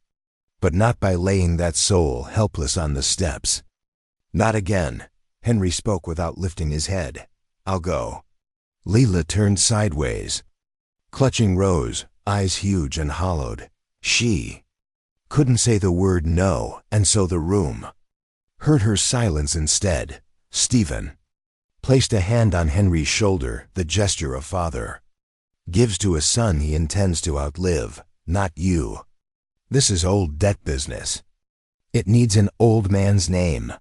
But not by laying that soul helpless on the steps." "Not again." Henry spoke without lifting his head. "I'll go." Leela turned sideways, clutching Rose, eyes huge and hollowed. She couldn't say the word no, and so the room heard her silence instead. Stephen placed a hand on Henry's shoulder, the gesture a father gives to a son he intends to outlive. "Not you. This is old debt business. It needs an old man's name."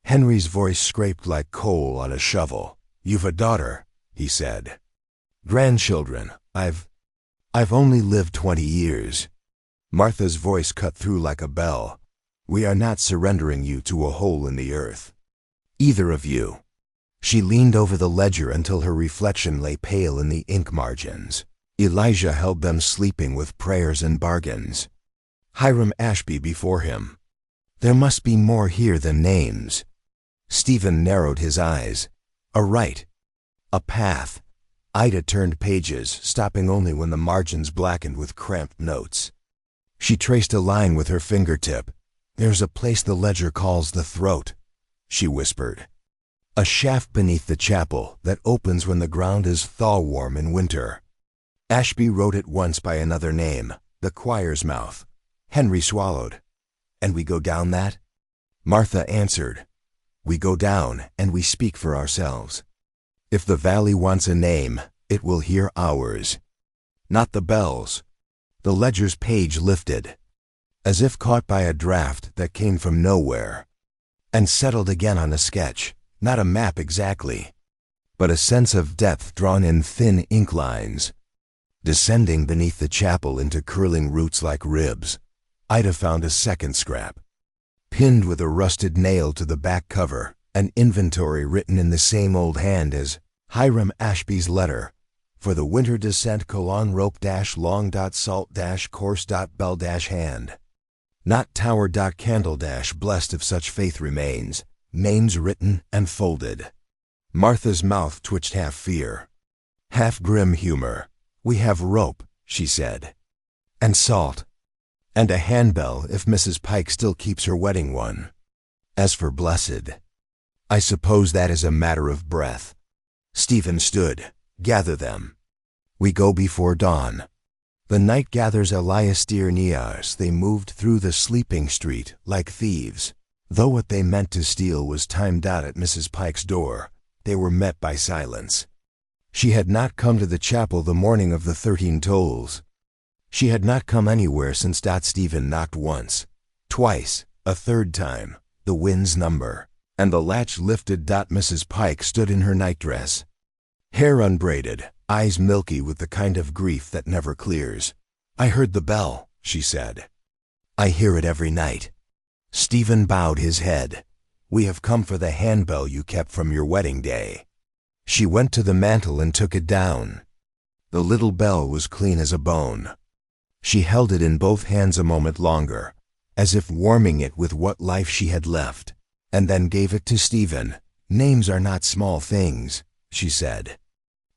Henry's voice scraped like coal on a shovel. "You've a daughter," he said. "Grandchildren. I've only lived 20 years. Martha's voice cut through like a bell. "We are not surrendering you to a hole in the earth. Either of you." She leaned over the ledger until her reflection lay pale in the ink margins. Elijah held them sleeping with prayers and bargains. Hiram Ashby before him. There must be more here than names. Stephen narrowed his eyes. A right. A path. Ida turned pages, stopping only when the margins blackened with cramped notes. She traced a line with her fingertip. "There's a place the ledger calls the throat," she whispered. "A shaft beneath the chapel that opens when the ground is thaw-warm in winter." Ashby wrote it once by another name, the choir's mouth. Henry swallowed. "And we go down that?" Martha answered. "We go down, and we speak for ourselves. If the valley wants a name, it will hear ours. Not the bells." The ledger's page lifted, as if caught by a draft that came from nowhere, and settled again on a sketch. Not a map exactly, but a sense of depth drawn in thin ink lines, descending beneath the chapel into curling roots like ribs. Ida found a second scrap, pinned with a rusted nail to the back cover, an inventory written in the same old hand as Hiram Ashby's letter. "For the winter descent, :rope-salt-bell-hand. Not tower-candle- blessed if such faith remains. Names written and folded." Martha's mouth twitched half fear, half grim humor. "We have rope," she said, "and salt, and a handbell if Mrs. Pike still keeps her wedding one. As for blessed, I suppose that is a matter of breath." Stephen stood. "Gather them. We go before dawn." The night gathers Eliastir Nias. They moved through the sleeping street like thieves. Though what they meant to steal was timed out at Mrs. Pike's door, they were met by silence. She had not come to the chapel the morning of the 13 tolls. She had not come anywhere since Stephen knocked once, twice, a third time, the wind's number, and the latch lifted. Mrs. Pike stood in her nightdress, hair unbraided, eyes milky with the kind of grief that never clears. "I heard the bell," she said. "I hear it every night." Stephen bowed his head. "We have come for the handbell you kept from your wedding day." She went to the mantel and took it down. The little bell was clean as a bone. She held it in both hands a moment longer, as if warming it with what life she had left, and then gave it to Stephen. "Names are not small things," she said.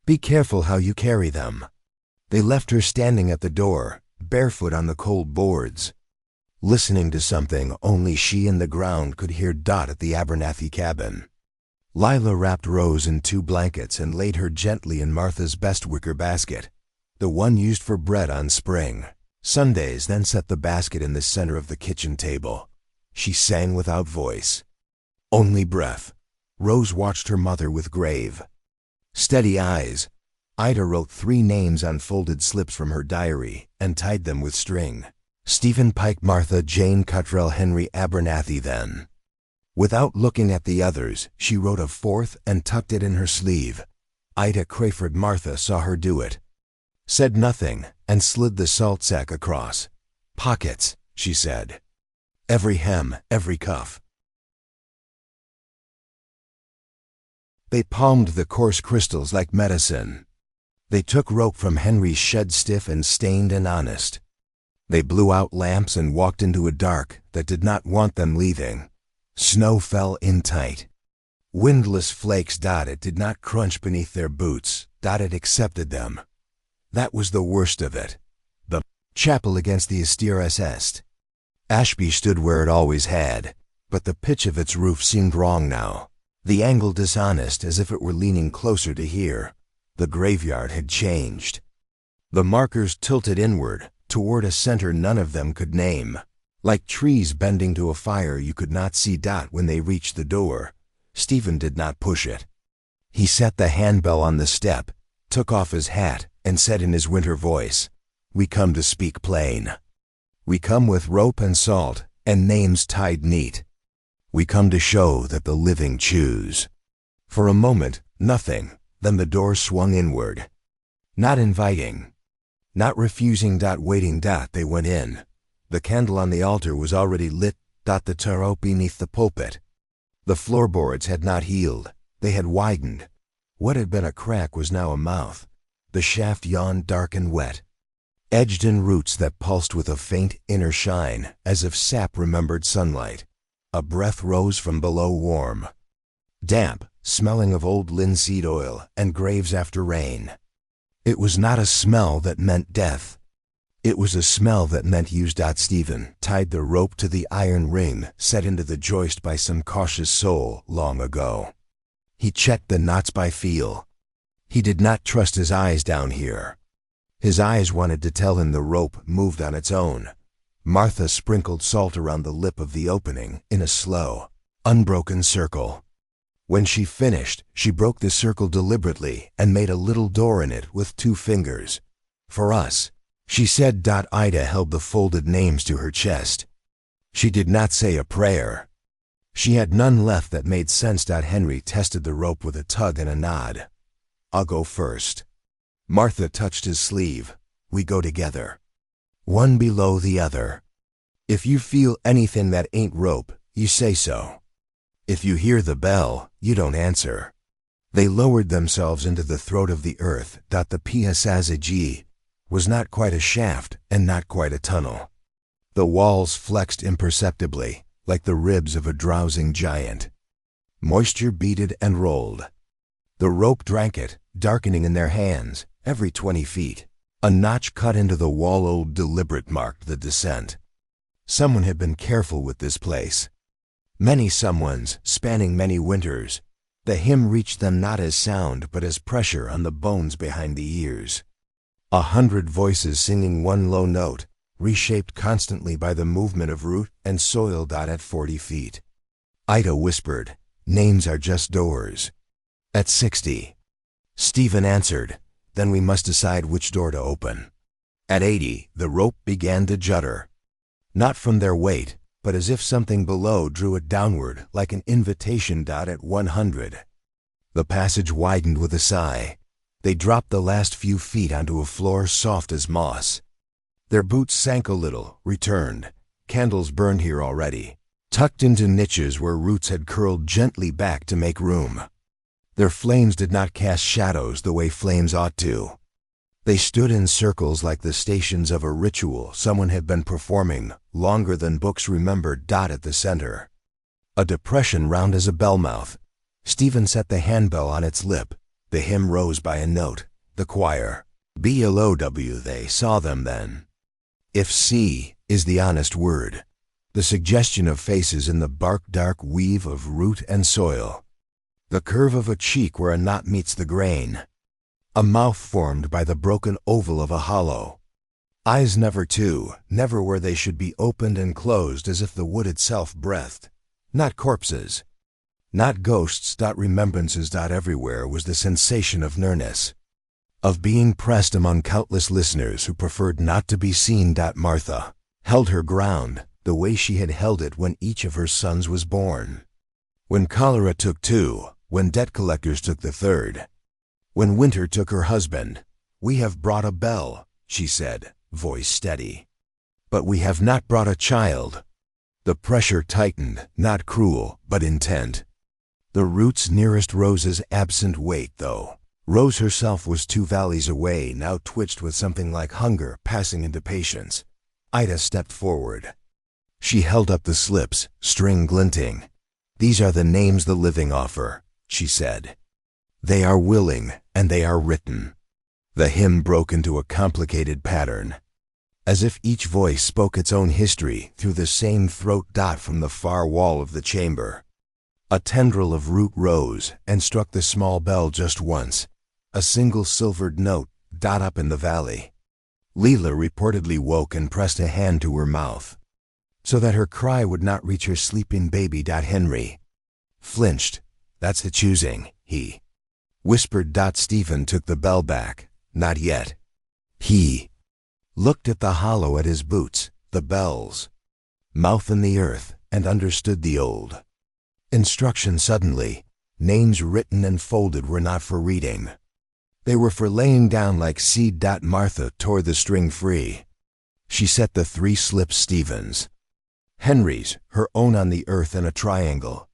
"Be careful how you carry them." They left her standing at the door, barefoot on the cold boards, listening to something only she and the ground could hear. At the Abernathy cabin, Lila wrapped Rose in 2 blankets and laid her gently in Martha's best wicker basket, the one used for bread on spring Sundays, then set the basket in the center of the kitchen table. She sang without voice, only breath. Rose watched her mother with grave, steady eyes. Ida wrote 3 names on folded slips from her diary and tied them with string. Stephen Pike, Martha Jane Cottrell, Henry Abernathy. Then Without looking at the others, she wrote a fourth and tucked it in her sleeve. Ida Crayford Martha saw her do it, said nothing, and slid the salt sack across. "Pockets," she said. "Every hem, every cuff." They palmed the coarse crystals like medicine. They took rope from Henry's shed stiff and stained and honest. They blew out lamps and walked into a dark that did not want them leaving. Snow fell in tight. Windless flakes did not crunch beneath their boots. It accepted them. That was the worst of it. The chapel against the austere Est. Ashby stood where it always had, but the pitch of its roof seemed wrong now. The angle dishonest, as if it were leaning closer to here. The graveyard had changed. The markers tilted inward, toward a center none of them could name. Like trees bending to a fire you could not see. When they reached the door, Stephen did not push it. He set the handbell on the step, took off his hat, and said in his winter voice, "We come to speak plain. We come with rope and salt, and names tied neat. We come to show that the living choose." For a moment, nothing, then the door swung inward. Not inviting, not refusing. Waiting. They went in. The candle on the altar was already lit. The tarot beneath the pulpit. The floorboards had not healed. They had widened. What had been a crack was now a mouth. The shaft yawned dark and wet, edged in roots that pulsed with a faint inner shine, as if sap remembered sunlight. A breath rose from below, warm, damp, smelling of old linseed oil and graves after rain. It was not a smell that meant death. It was a smell that meant use. Stephen tied the rope to the iron ring set into the joist by some cautious soul long ago. He checked the knots by feel. He did not trust his eyes down here. His eyes wanted to tell him the rope moved on its own. Martha sprinkled salt around the lip of the opening in a slow, unbroken circle. When she finished, she broke the circle deliberately and made a little door in it with 2 fingers. "For us," she said. Ida held the folded names to her chest. She did not say a prayer. She had none left that made sense. Henry tested the rope with a tug and a nod. "I'll go first." Martha touched his sleeve. "We go together. One below the other. If you feel anything that ain't rope, you say so. If you hear the bell, you don't answer." They lowered themselves into the throat of the earth. The passage was not quite a shaft and not quite a tunnel. The walls flexed imperceptibly, like the ribs of a drowsing giant. Moisture beaded and rolled. The rope drank it, darkening in their hands, every 20 feet. A notch cut into the wall, old deliberate, marked the descent. Someone had been careful with this place. Many someones, spanning many winters. The hymn reached them not as sound, but as pressure on the bones behind the ears. 100 voices singing one low note, reshaped constantly by the movement of root and soil. At 40 feet. Ida whispered, "Names are just doors." At 60. Stephen answered, "Then we must decide which door to open." At 80, the rope began to judder. Not from their weight, but as if something below drew it downward like an invitation. At 100. The passage widened with a sigh. They dropped the last few feet onto a floor soft as moss. Their boots sank a little, returned. Candles burned here already, tucked into niches where roots had curled gently back to make room. Their flames did not cast shadows the way flames ought to. They stood in circles like the stations of a ritual someone had been performing longer than books remembered. At the center, a depression round as a bell mouth. Stephen set the handbell on its lip. The hymn rose by a note. The choir. Below. They saw them then. If "see" is the honest word. The suggestion of faces in the bark dark weave of root and soil. The curve of a cheek where a knot meets the grain. A mouth formed by the broken oval of a hollow. Eyes never never where they should be opened and closed, as if the wood itself breathed. Not corpses. Not ghosts. Remembrances. Everywhere was the sensation of nearness, of being pressed among countless listeners who preferred not to be seen. Martha held her ground the way she had held it when each of her sons was born. When cholera took two, when debt collectors took the third, when winter took her husband, we have brought a bell, she said, voice steady. But we have not brought a child. The pressure tightened, not cruel, but intent. The roots nearest Rose's absent weight, though. Rose herself was 2 valleys away, now twitched with something like hunger passing into patience. Ida stepped forward. She held up the slips, string glinting. These are the names the living offer, she said. They are willing, and they are written. The hymn broke into a complicated pattern, as if each voice spoke its own history through the same throat dot from the far wall of the chamber. A tendril of root rose and struck the small bell just once, a single silvered note dot up in the valley. Leela reportedly woke and pressed a hand to her mouth, so that her cry would not reach her sleeping baby. Henry flinched. That's the choosing, he whispered. Stephen took the bell back. Not yet. He looked at the hollow at his boots, the bells, mouth in the earth, and understood the old instruction suddenly. Names written and folded were not for reading. They were for laying down like seed. Martha tore the string free. She set the 3 slips Stephen's, Henry's, her own on the earth in a triangle,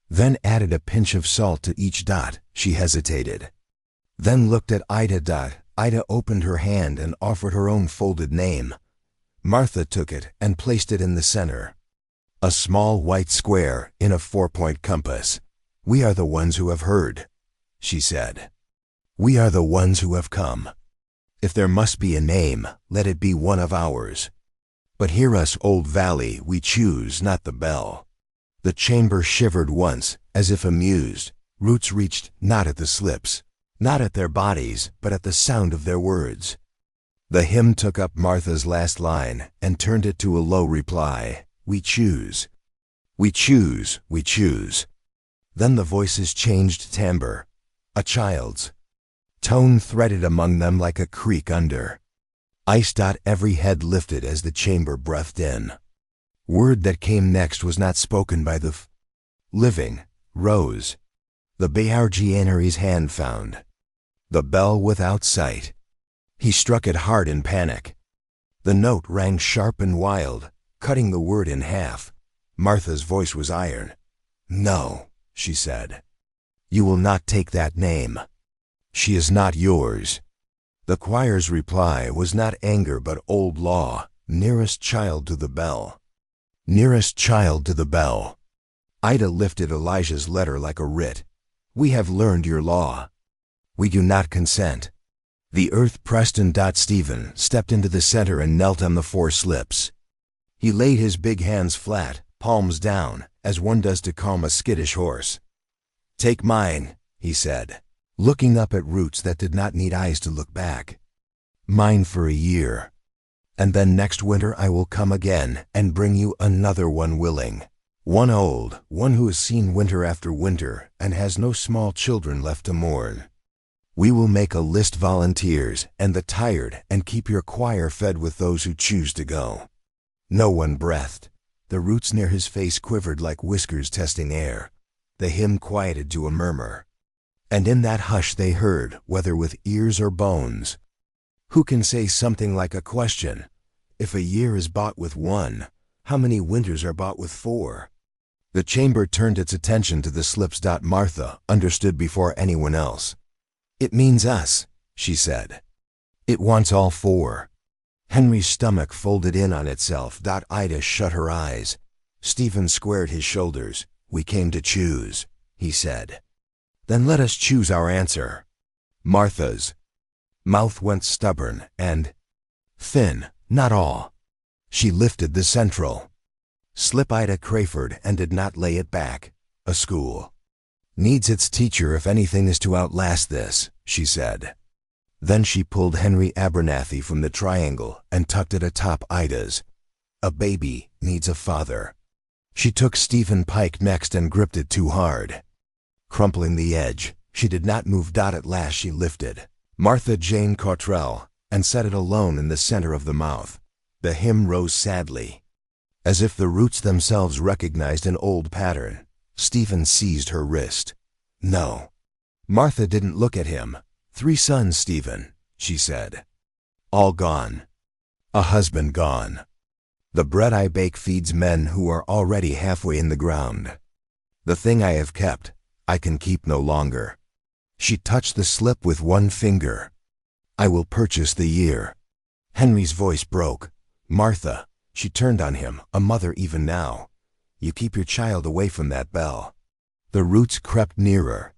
then added a pinch of salt to each dot. She hesitated, then looked at Ida. Ida opened her hand and offered her own folded name. Martha took it and placed it in the center, a small white square in a 4-point compass. We are the ones who have heard, she said. We are the ones who have come. If there must be a name, let it be one of ours. But hear us, Old Valley, we choose not the bell. The chamber shivered once, as if amused. Roots reached not at the slips, not at their bodies, but at the sound of their words. The hymn took up Martha's last line and turned it to a low reply. We choose. We choose, we choose. Then the voices changed timbre. A child's tone threaded among them like a creak under ice. Every head lifted as the chamber breathed in. Word that came next was not spoken by the living Rose. The Briar's hand found the bell without sight. He struck it hard in panic. The note rang sharp and wild, cutting the word in half. Martha's voice was iron. No, she said. You will not take that name. She is not yours. The choir's reply was not anger but old law. Nearest child to the bell. Nearest child to the bell. Ida lifted Elijah's letter like a writ. We have learned your law. We do not consent. The earth pressed and Stephen stepped into the center and knelt on the 4 slips. He laid his big hands flat, palms down, as one does to calm a skittish horse. Take mine, he said, looking up at roots that did not need eyes to look back. Mine for a year. And then next winter I will come again and bring you another one willing. One old, one who has seen winter after winter and has no small children left to mourn. We will make a list volunteers and the tired and keep your choir fed with those who choose to go. No one breathed. The roots near his face quivered like whiskers testing air. The hymn quieted to a murmur. And in that hush they heard, whether with ears or bones. Who can say something like a question? If a year is bought with 1, how many winters are bought with 4? The chamber turned its attention to the slips. Martha understood before anyone else. It means us, she said. It wants all 4. Henry's stomach folded in on itself. Ida shut her eyes. Stephen squared his shoulders. We came to choose, he said. Then let us choose our answer. Martha's mouth went stubborn and thin, not all. She lifted the central slip. Ida Crayford and did not lay it back. A school needs its teacher if anything is to outlast this, she said. Then she pulled Henry Abernathy from the triangle and tucked it atop Ida's. A baby needs a father. She took Stephen Pike next and gripped it too hard. Crumpling the edge, she did not move. At last she lifted Martha Jane Cottrell and set it alone in the center of the mouth. The hymn rose sadly, as if the roots themselves recognized an old pattern. Stephen seized her wrist. No. Martha didn't look at him. 3 sons, Stephen, she said. All gone. A husband gone. The bread I bake feeds men who are already halfway in the ground. The thing I have kept, I can keep no longer. She touched the slip with 1 finger. I will purchase the year. Henry's voice broke. Martha, she turned on him, a mother even now. You keep your child away from that bell. The roots crept nearer.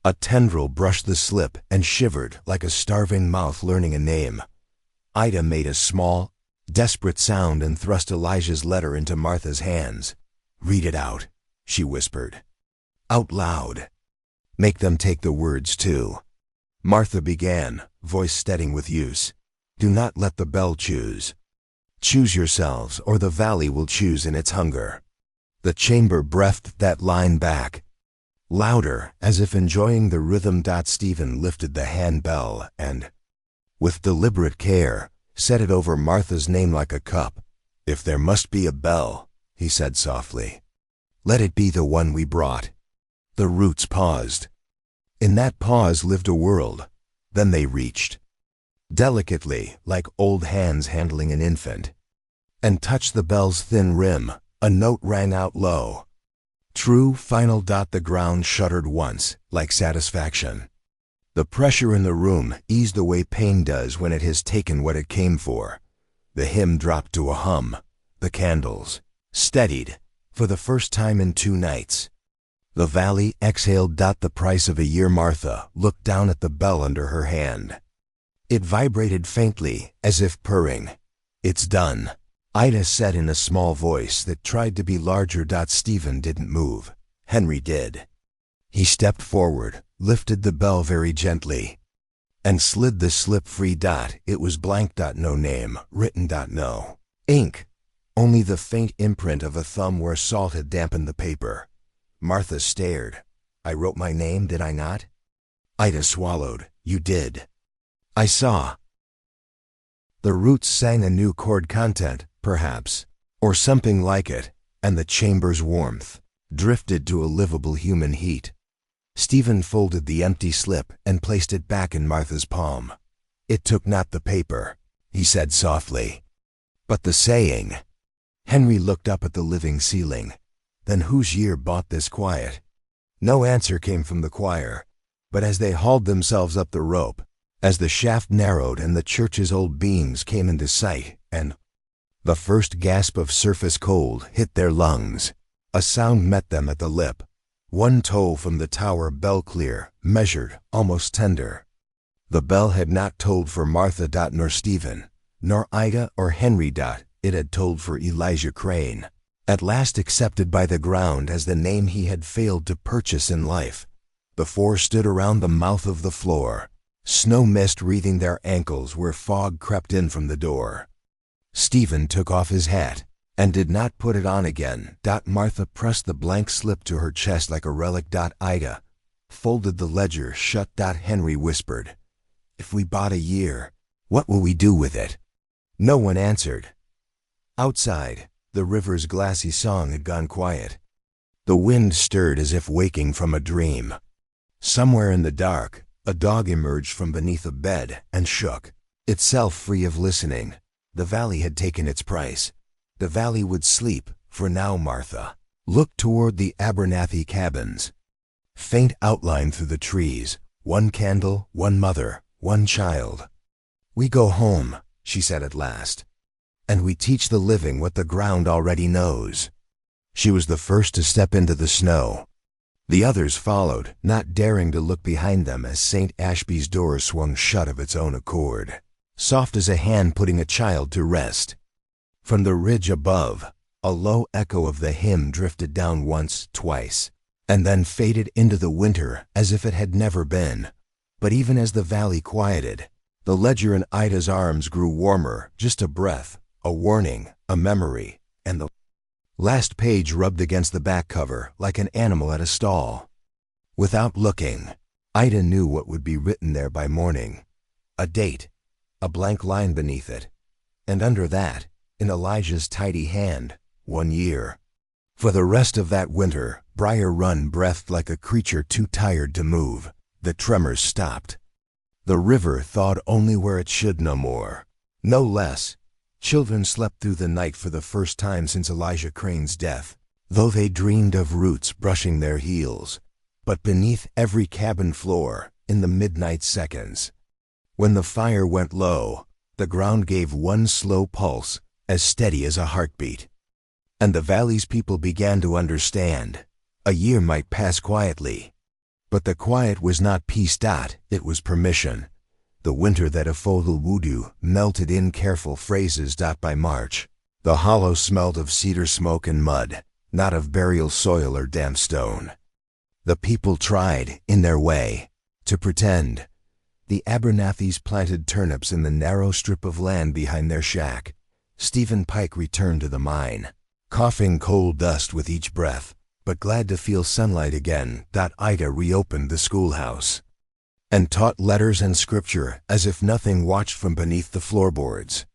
A tendril brushed the slip and shivered like a starving mouth learning a name. Ida made a small, desperate sound and thrust Elijah's letter into Martha's hands. Read it out, she whispered. Out loud. Make them take the words too. Martha began, voice steadying with use. Do not let the bell choose. Choose yourselves, or the valley will choose in its hunger. The chamber breathed that line back. Louder, as if enjoying the rhythm. Stephen lifted the handbell and, with deliberate care, set it over Martha's name like a cup. If there must be a bell, he said softly, let it be the one we brought. The roots paused. In that pause lived a world. Then they reached, delicately, like old hands handling an infant, and touched the bell's thin rim. A note rang out low. True, final. The ground shuddered once, like satisfaction. The pressure in the room eased the way pain does when it has taken what it came for. The hymn dropped to a hum. The candles steadied, for the first time in 2 nights. The valley exhaled. The price of a year. Martha looked down at the bell under her hand. It vibrated faintly, as if purring. It's done, Ida said in a small voice that tried to be larger. Stephen didn't move. Henry did. He stepped forward, lifted the bell very gently, and slid the slip free. It was blank. No name, written. No ink, only the faint imprint of a thumb where salt had dampened the paper. Martha stared. I wrote my name, did I not? Ida swallowed. You did. I saw. The roots sang a new chord content, perhaps, or something like it, and the chamber's warmth drifted to a livable human heat. Stephen folded the empty slip and placed it back in Martha's palm. It took not the paper, he said softly, but the saying. Henry looked up at the living ceiling. Then whose year bought this quiet? No answer came from the choir, but as they hauled themselves up the rope, as the shaft narrowed and the church's old beams came into sight, and the first gasp of surface cold hit their lungs, a sound met them at the lip. 1 toll from the tower bell, clear, measured, almost tender. The bell had not tolled for Martha. Nor Stephen, nor Ida or Henry. It had tolled for Elijah Crane, at last accepted by the ground as the name he had failed to purchase in life. The 4 stood around the mouth of the floor, snow mist wreathing their ankles where fog crept in from the door. Stephen took off his hat and did not put it on again. Martha pressed the blank slip to her chest like a relic. Ida folded the ledger shut. Henry whispered, if we bought a year, what will we do with it? No one answered. Outside, the river's glassy song had gone quiet. The wind stirred as if waking from a dream. Somewhere in the dark, a dog emerged from beneath a bed and shook, itself free of listening. The valley had taken its price. The valley would sleep, for now. Martha looked toward the Abernathy cabins. Faint outline through the trees, 1 candle, 1 mother, 1 child. We go home, she said at last, and we teach the living what the ground already knows. She was the first to step into the snow. The others followed, not daring to look behind them as St. Ashby's door swung shut of its own accord, soft as a hand putting a child to rest. From the ridge above, a low echo of the hymn drifted down once, twice, and then faded into the winter as if it had never been. But even as the valley quieted, the ledger in Ida's arms grew warmer, just a breath, a warning, a memory, and the last page rubbed against the back cover like an animal at a stall. Without looking, Ida knew what would be written there by morning. A date, a blank line beneath it, and under that, in Elijah's tidy hand, 1 year. For the rest of that winter, Briar Run breathed like a creature too tired to move. The tremors stopped. The river thawed only where it should no more. No less. Children slept through the night for the first time since Elijah Crane's death, though they dreamed of roots brushing their heels. But beneath every cabin floor, in the midnight seconds, when the fire went low, the ground gave one slow pulse, as steady as a heartbeat. And the valley's people began to understand. A year might pass quietly, but the quiet was not peace. It was permission. The winter that Afodal Wudu melted in careful phrases. By March, the hollow smelled of cedar smoke and mud, not of burial soil or damp stone. The people tried, in their way, to pretend. The Abernathys planted turnips in the narrow strip of land behind their shack. Stephen Pike returned to the mine, coughing coal dust with each breath, but glad to feel sunlight again. Ida reopened the schoolhouse and taught letters and scripture as if nothing watched from beneath the floorboards.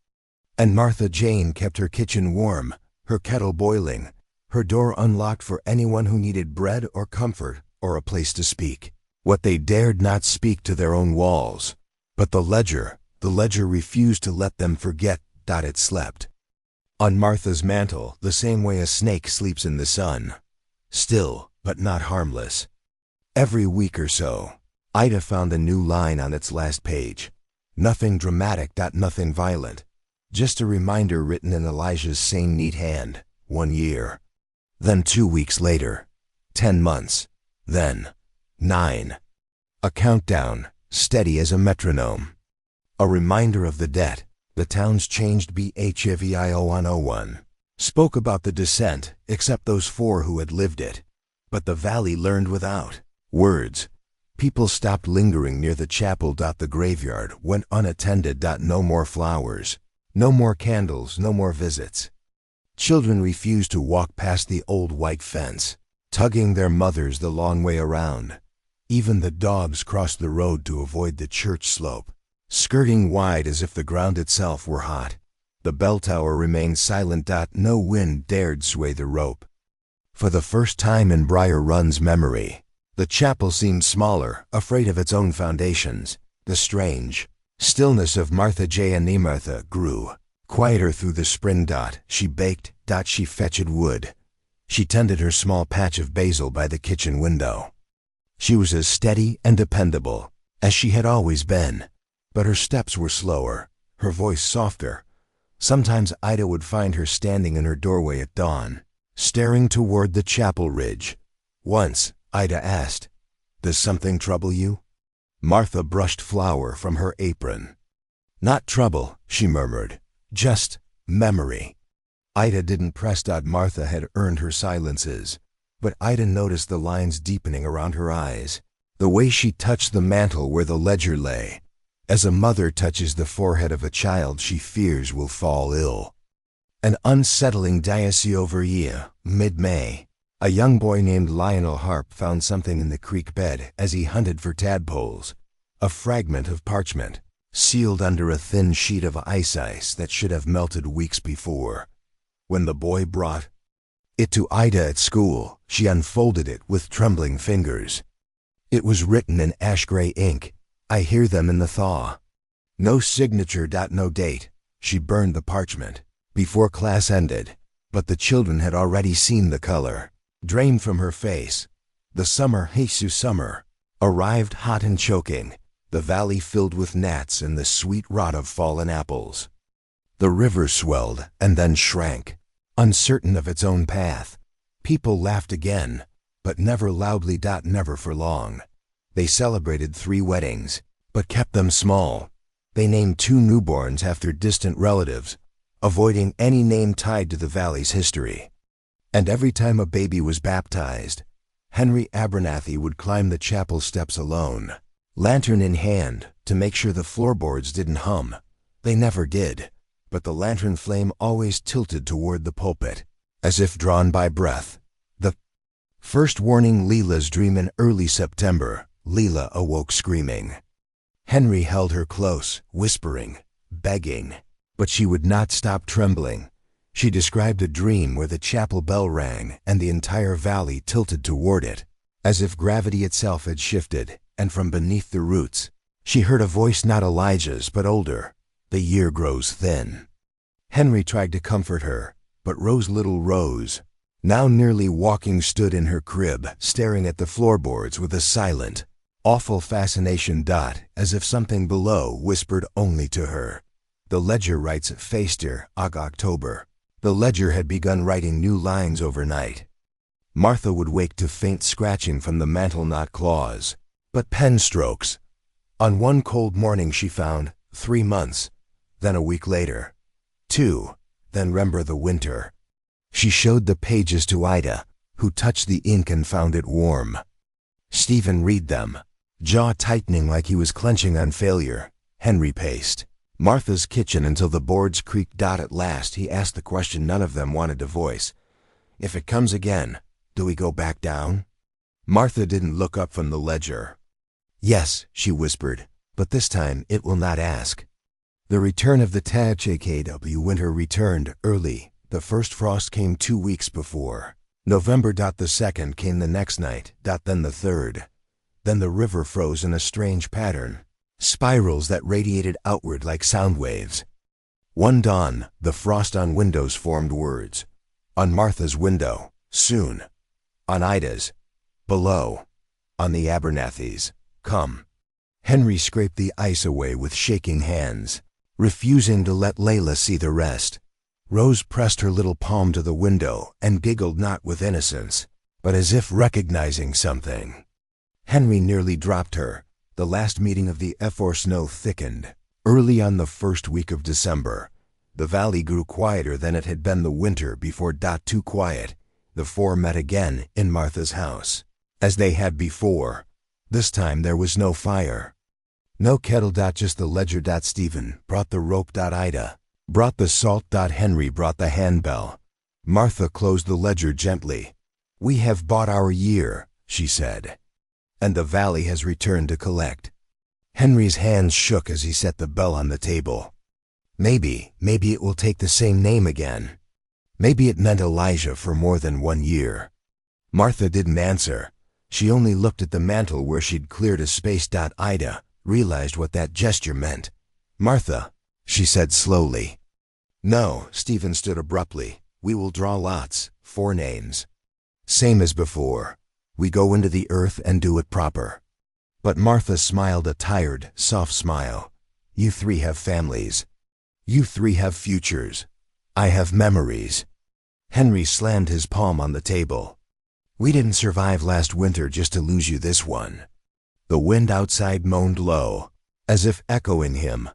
And Martha Jane kept her kitchen warm, her kettle boiling, her door unlocked for anyone who needed bread or comfort or a place to speak. What they dared not speak to their own walls. But the ledger refused to let them forget. It slept on Martha's mantle the same way a snake sleeps in the sun. Still, but not harmless. Every week or so, Ida found a new line on its last page. Nothing dramatic, nothing violent. Just a reminder written in Elijah's sane, neat hand. 1 year. Then 2 weeks later. 10 months. Then 9. A countdown, steady as a metronome. A reminder of the debt. The town's changed behavior 101. Spoke about the descent, except those 4 who had lived it. But the valley learned without words. People stopped lingering near the chapel. The graveyard went unattended. No more flowers. No more candles, no more visits. Children refused to walk past the old white fence, tugging their mothers the long way around. Even the dogs crossed the road to avoid the church slope, skirting wide as if the ground itself were hot. The bell tower remained silent. No wind dared sway the rope. For the first time in Briar Run's memory, the chapel seemed smaller, afraid of its own foundations. The strange stillness of Martha J. and Martha grew quieter through the spring. She baked. She fetched wood. She tended her small patch of basil by the kitchen window. She was as steady and dependable as she had always been. But her steps were slower, her voice softer. Sometimes Ida would find her standing in her doorway at dawn, staring toward the chapel ridge. Once, Ida asked, "Does something trouble you?" Martha brushed flour from her apron. "Not trouble," she murmured, "just memory." Ida didn't press. Martha had earned her silences, but Ida noticed the lines deepening around her eyes, the way she touched the mantle where the ledger lay. As a mother touches the forehead of a child she fears will fall ill. An unsettling diocese over year, mid-May. A young boy named Lionel Harp found something in the creek bed as he hunted for tadpoles. A fragment of parchment, sealed under a thin sheet of ice that should have melted weeks before. When the boy brought it to Ida at school, she unfolded it with trembling fingers. It was written in ash-gray ink. "I hear them in the thaw." No signature. No date. She burned the parchment before class ended, but the children had already seen the color drained from her face. The summer, Jesus summer, arrived hot and choking, the valley filled with gnats and the sweet rot of fallen apples. The river swelled and then shrank, uncertain of its own path. People laughed again, but never loudly. Never for long. They celebrated 3 weddings, but kept them small. They named 2 newborns after distant relatives, avoiding any name tied to the valley's history. And every time a baby was baptized, Henry Abernathy would climb the chapel steps alone, lantern in hand, to make sure the floorboards didn't hum. They never did, but the lantern flame always tilted toward the pulpit, as if drawn by breath. The first warning Leela's dream in early September. Leela awoke screaming. Henry held her close, whispering, begging, but she would not stop trembling. She described a dream where the chapel bell rang and the entire valley tilted toward it, as if gravity itself had shifted, and from beneath the roots, she heard a voice not Elijah's but older. "The year grows thin." Henry tried to comfort her, but little Rose, now nearly walking, stood in her crib, staring at the floorboards with a silent, awful fascination. As if something below whispered only to her. The ledger writes Feister, October. The ledger had begun writing new lines overnight. Martha would wake to faint scratching from the mantel, not claws, but pen strokes. On one cold morning she found 3 months, then a week later 2, then remember the winter. She showed the pages to Ida, who touched the ink and found it warm. Stephen read them, jaw tightening like he was clenching on failure. Henry paced Martha's kitchen until the boards creaked. At last he asked the question none of them wanted to voice. "If it comes again, do we go back down?" Martha didn't look up from the ledger. "Yes," she whispered, "but this time it will not ask." The return of the TAJKW winter returned early. The first frost came 2 weeks before. November. The second came the next night. Then the third. Then the river froze in a strange pattern, spirals that radiated outward like sound waves. One dawn, the frost on windows formed words. On Martha's window, "Soon." On Ida's, "Below." On the Abernathy's, "Come." Henry scraped the ice away with shaking hands, refusing to let Layla see the rest. Rose pressed her little palm to the window and giggled, not with innocence, but as if recognizing something. Henry nearly dropped her. The last meeting of the F4 snow thickened. Early on the first week of December, the valley grew quieter than it had been the winter before. Too quiet. The four met again in Martha's house, as they had before. This time there was no fire, no kettle. Just the ledger. Stephen brought the rope. Ida brought the salt. Henry brought the handbell. Martha closed the ledger gently. "We have bought our year," she said, "and the valley has returned to collect." Henry's hands shook as he set the bell on the table. Maybe it will take the same name again. Maybe it meant Elijah for more than 1 year. Martha didn't answer. She only looked at the mantel where she'd cleared a space. Ida realized what that gesture meant. "Martha," she said slowly. "No," Stephen stood abruptly. "We will draw lots, 4 names. Same as before. We go into the earth and do it proper." But Martha smiled, a tired, soft smile. "You 3 have families. You 3 have futures. I have memories." Henry slammed his palm on the table. "We didn't survive last winter just to lose you this one." The wind outside moaned low, as if echoing him.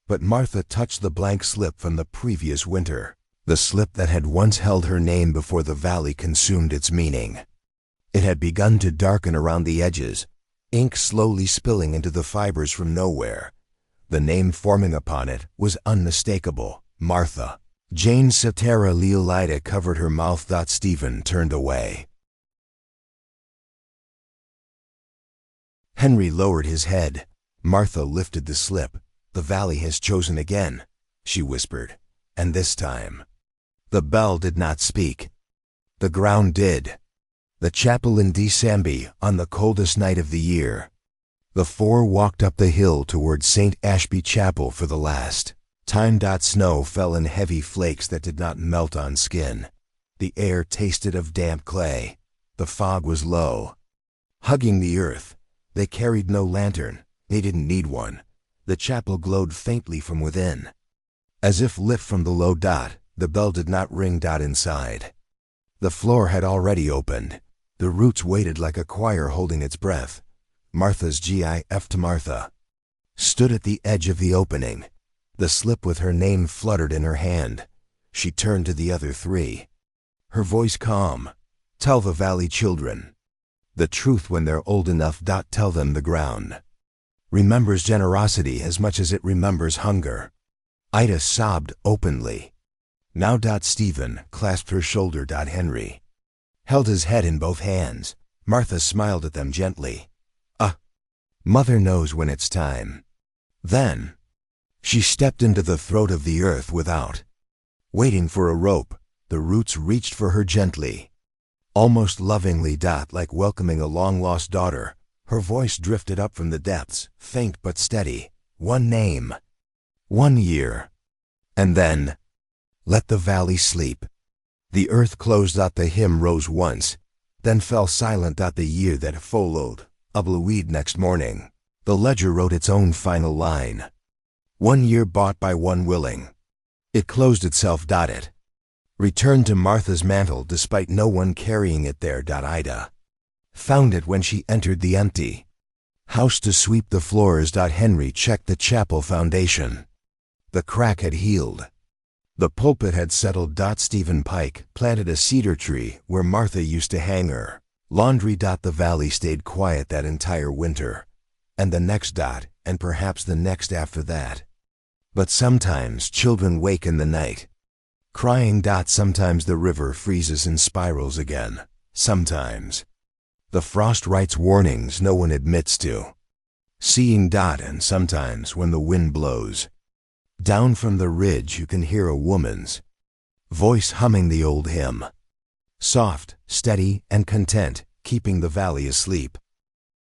But Martha touched the blank slip from the previous winter, the slip that had once held her name before the valley consumed its meaning. It had begun to darken around the edges, ink slowly spilling into the fibers from nowhere. The name forming upon it was unmistakable: Martha. Jane Satara Leolida covered her mouth. Stephen turned away. Henry lowered his head. Martha lifted the slip. "The valley has chosen again," she whispered, "and this time." The bell did not speak. The ground did. The chapel in Desambi, on the coldest night of the year. The 4 walked up the hill toward St. Ashby Chapel for the last time. Snow fell in heavy flakes that did not melt on skin. The air tasted of damp clay. The fog was low. Hugging the earth, they carried no lantern. They didn't need one. The chapel glowed faintly from within, as if lit from the low. The bell did not ring. Inside, the floor had already opened. The roots waited like a choir holding its breath. Martha's GIF to Martha stood at the edge of the opening. The slip with her name fluttered in her hand. She turned to the other 3. Her voice calm. "Tell the valley children the truth when they're old enough. Tell them the ground remembers generosity as much as it remembers hunger." Ida sobbed openly. Now. Stephen clasped her shoulder. Henry held his head in both hands. Martha smiled at them gently. Mother knows when it's time." Then she stepped into the throat of the earth without waiting for a rope. the roots reached for her gently, almost lovingly. Like welcoming a long-lost daughter, her voice drifted up from the depths, faint but steady. One name, 1 year, and then, let the valley sleep. The earth closed. The hymn rose once, then fell silent. The year that followed, a blueweed next morning, the ledger wrote its own final line. 1 year bought by one willing. It closed itself. It returned to Martha's mantle despite no one carrying it there. Ida found it when she entered the empty house to sweep the floors. Henry checked the chapel foundation. The crack had healed. The pulpit had settled. Stephen Pike planted a cedar tree where Martha used to hang her laundry. The valley stayed quiet that entire winter, and the next. And perhaps the next after that. But sometimes children wake in the night, crying. Sometimes the river freezes and spirals again. Sometimes the frost writes warnings no one admits to seeing. And sometimes when the wind blows down from the ridge, you can hear a woman's voice humming the old hymn, soft, steady, and content, keeping the valley asleep.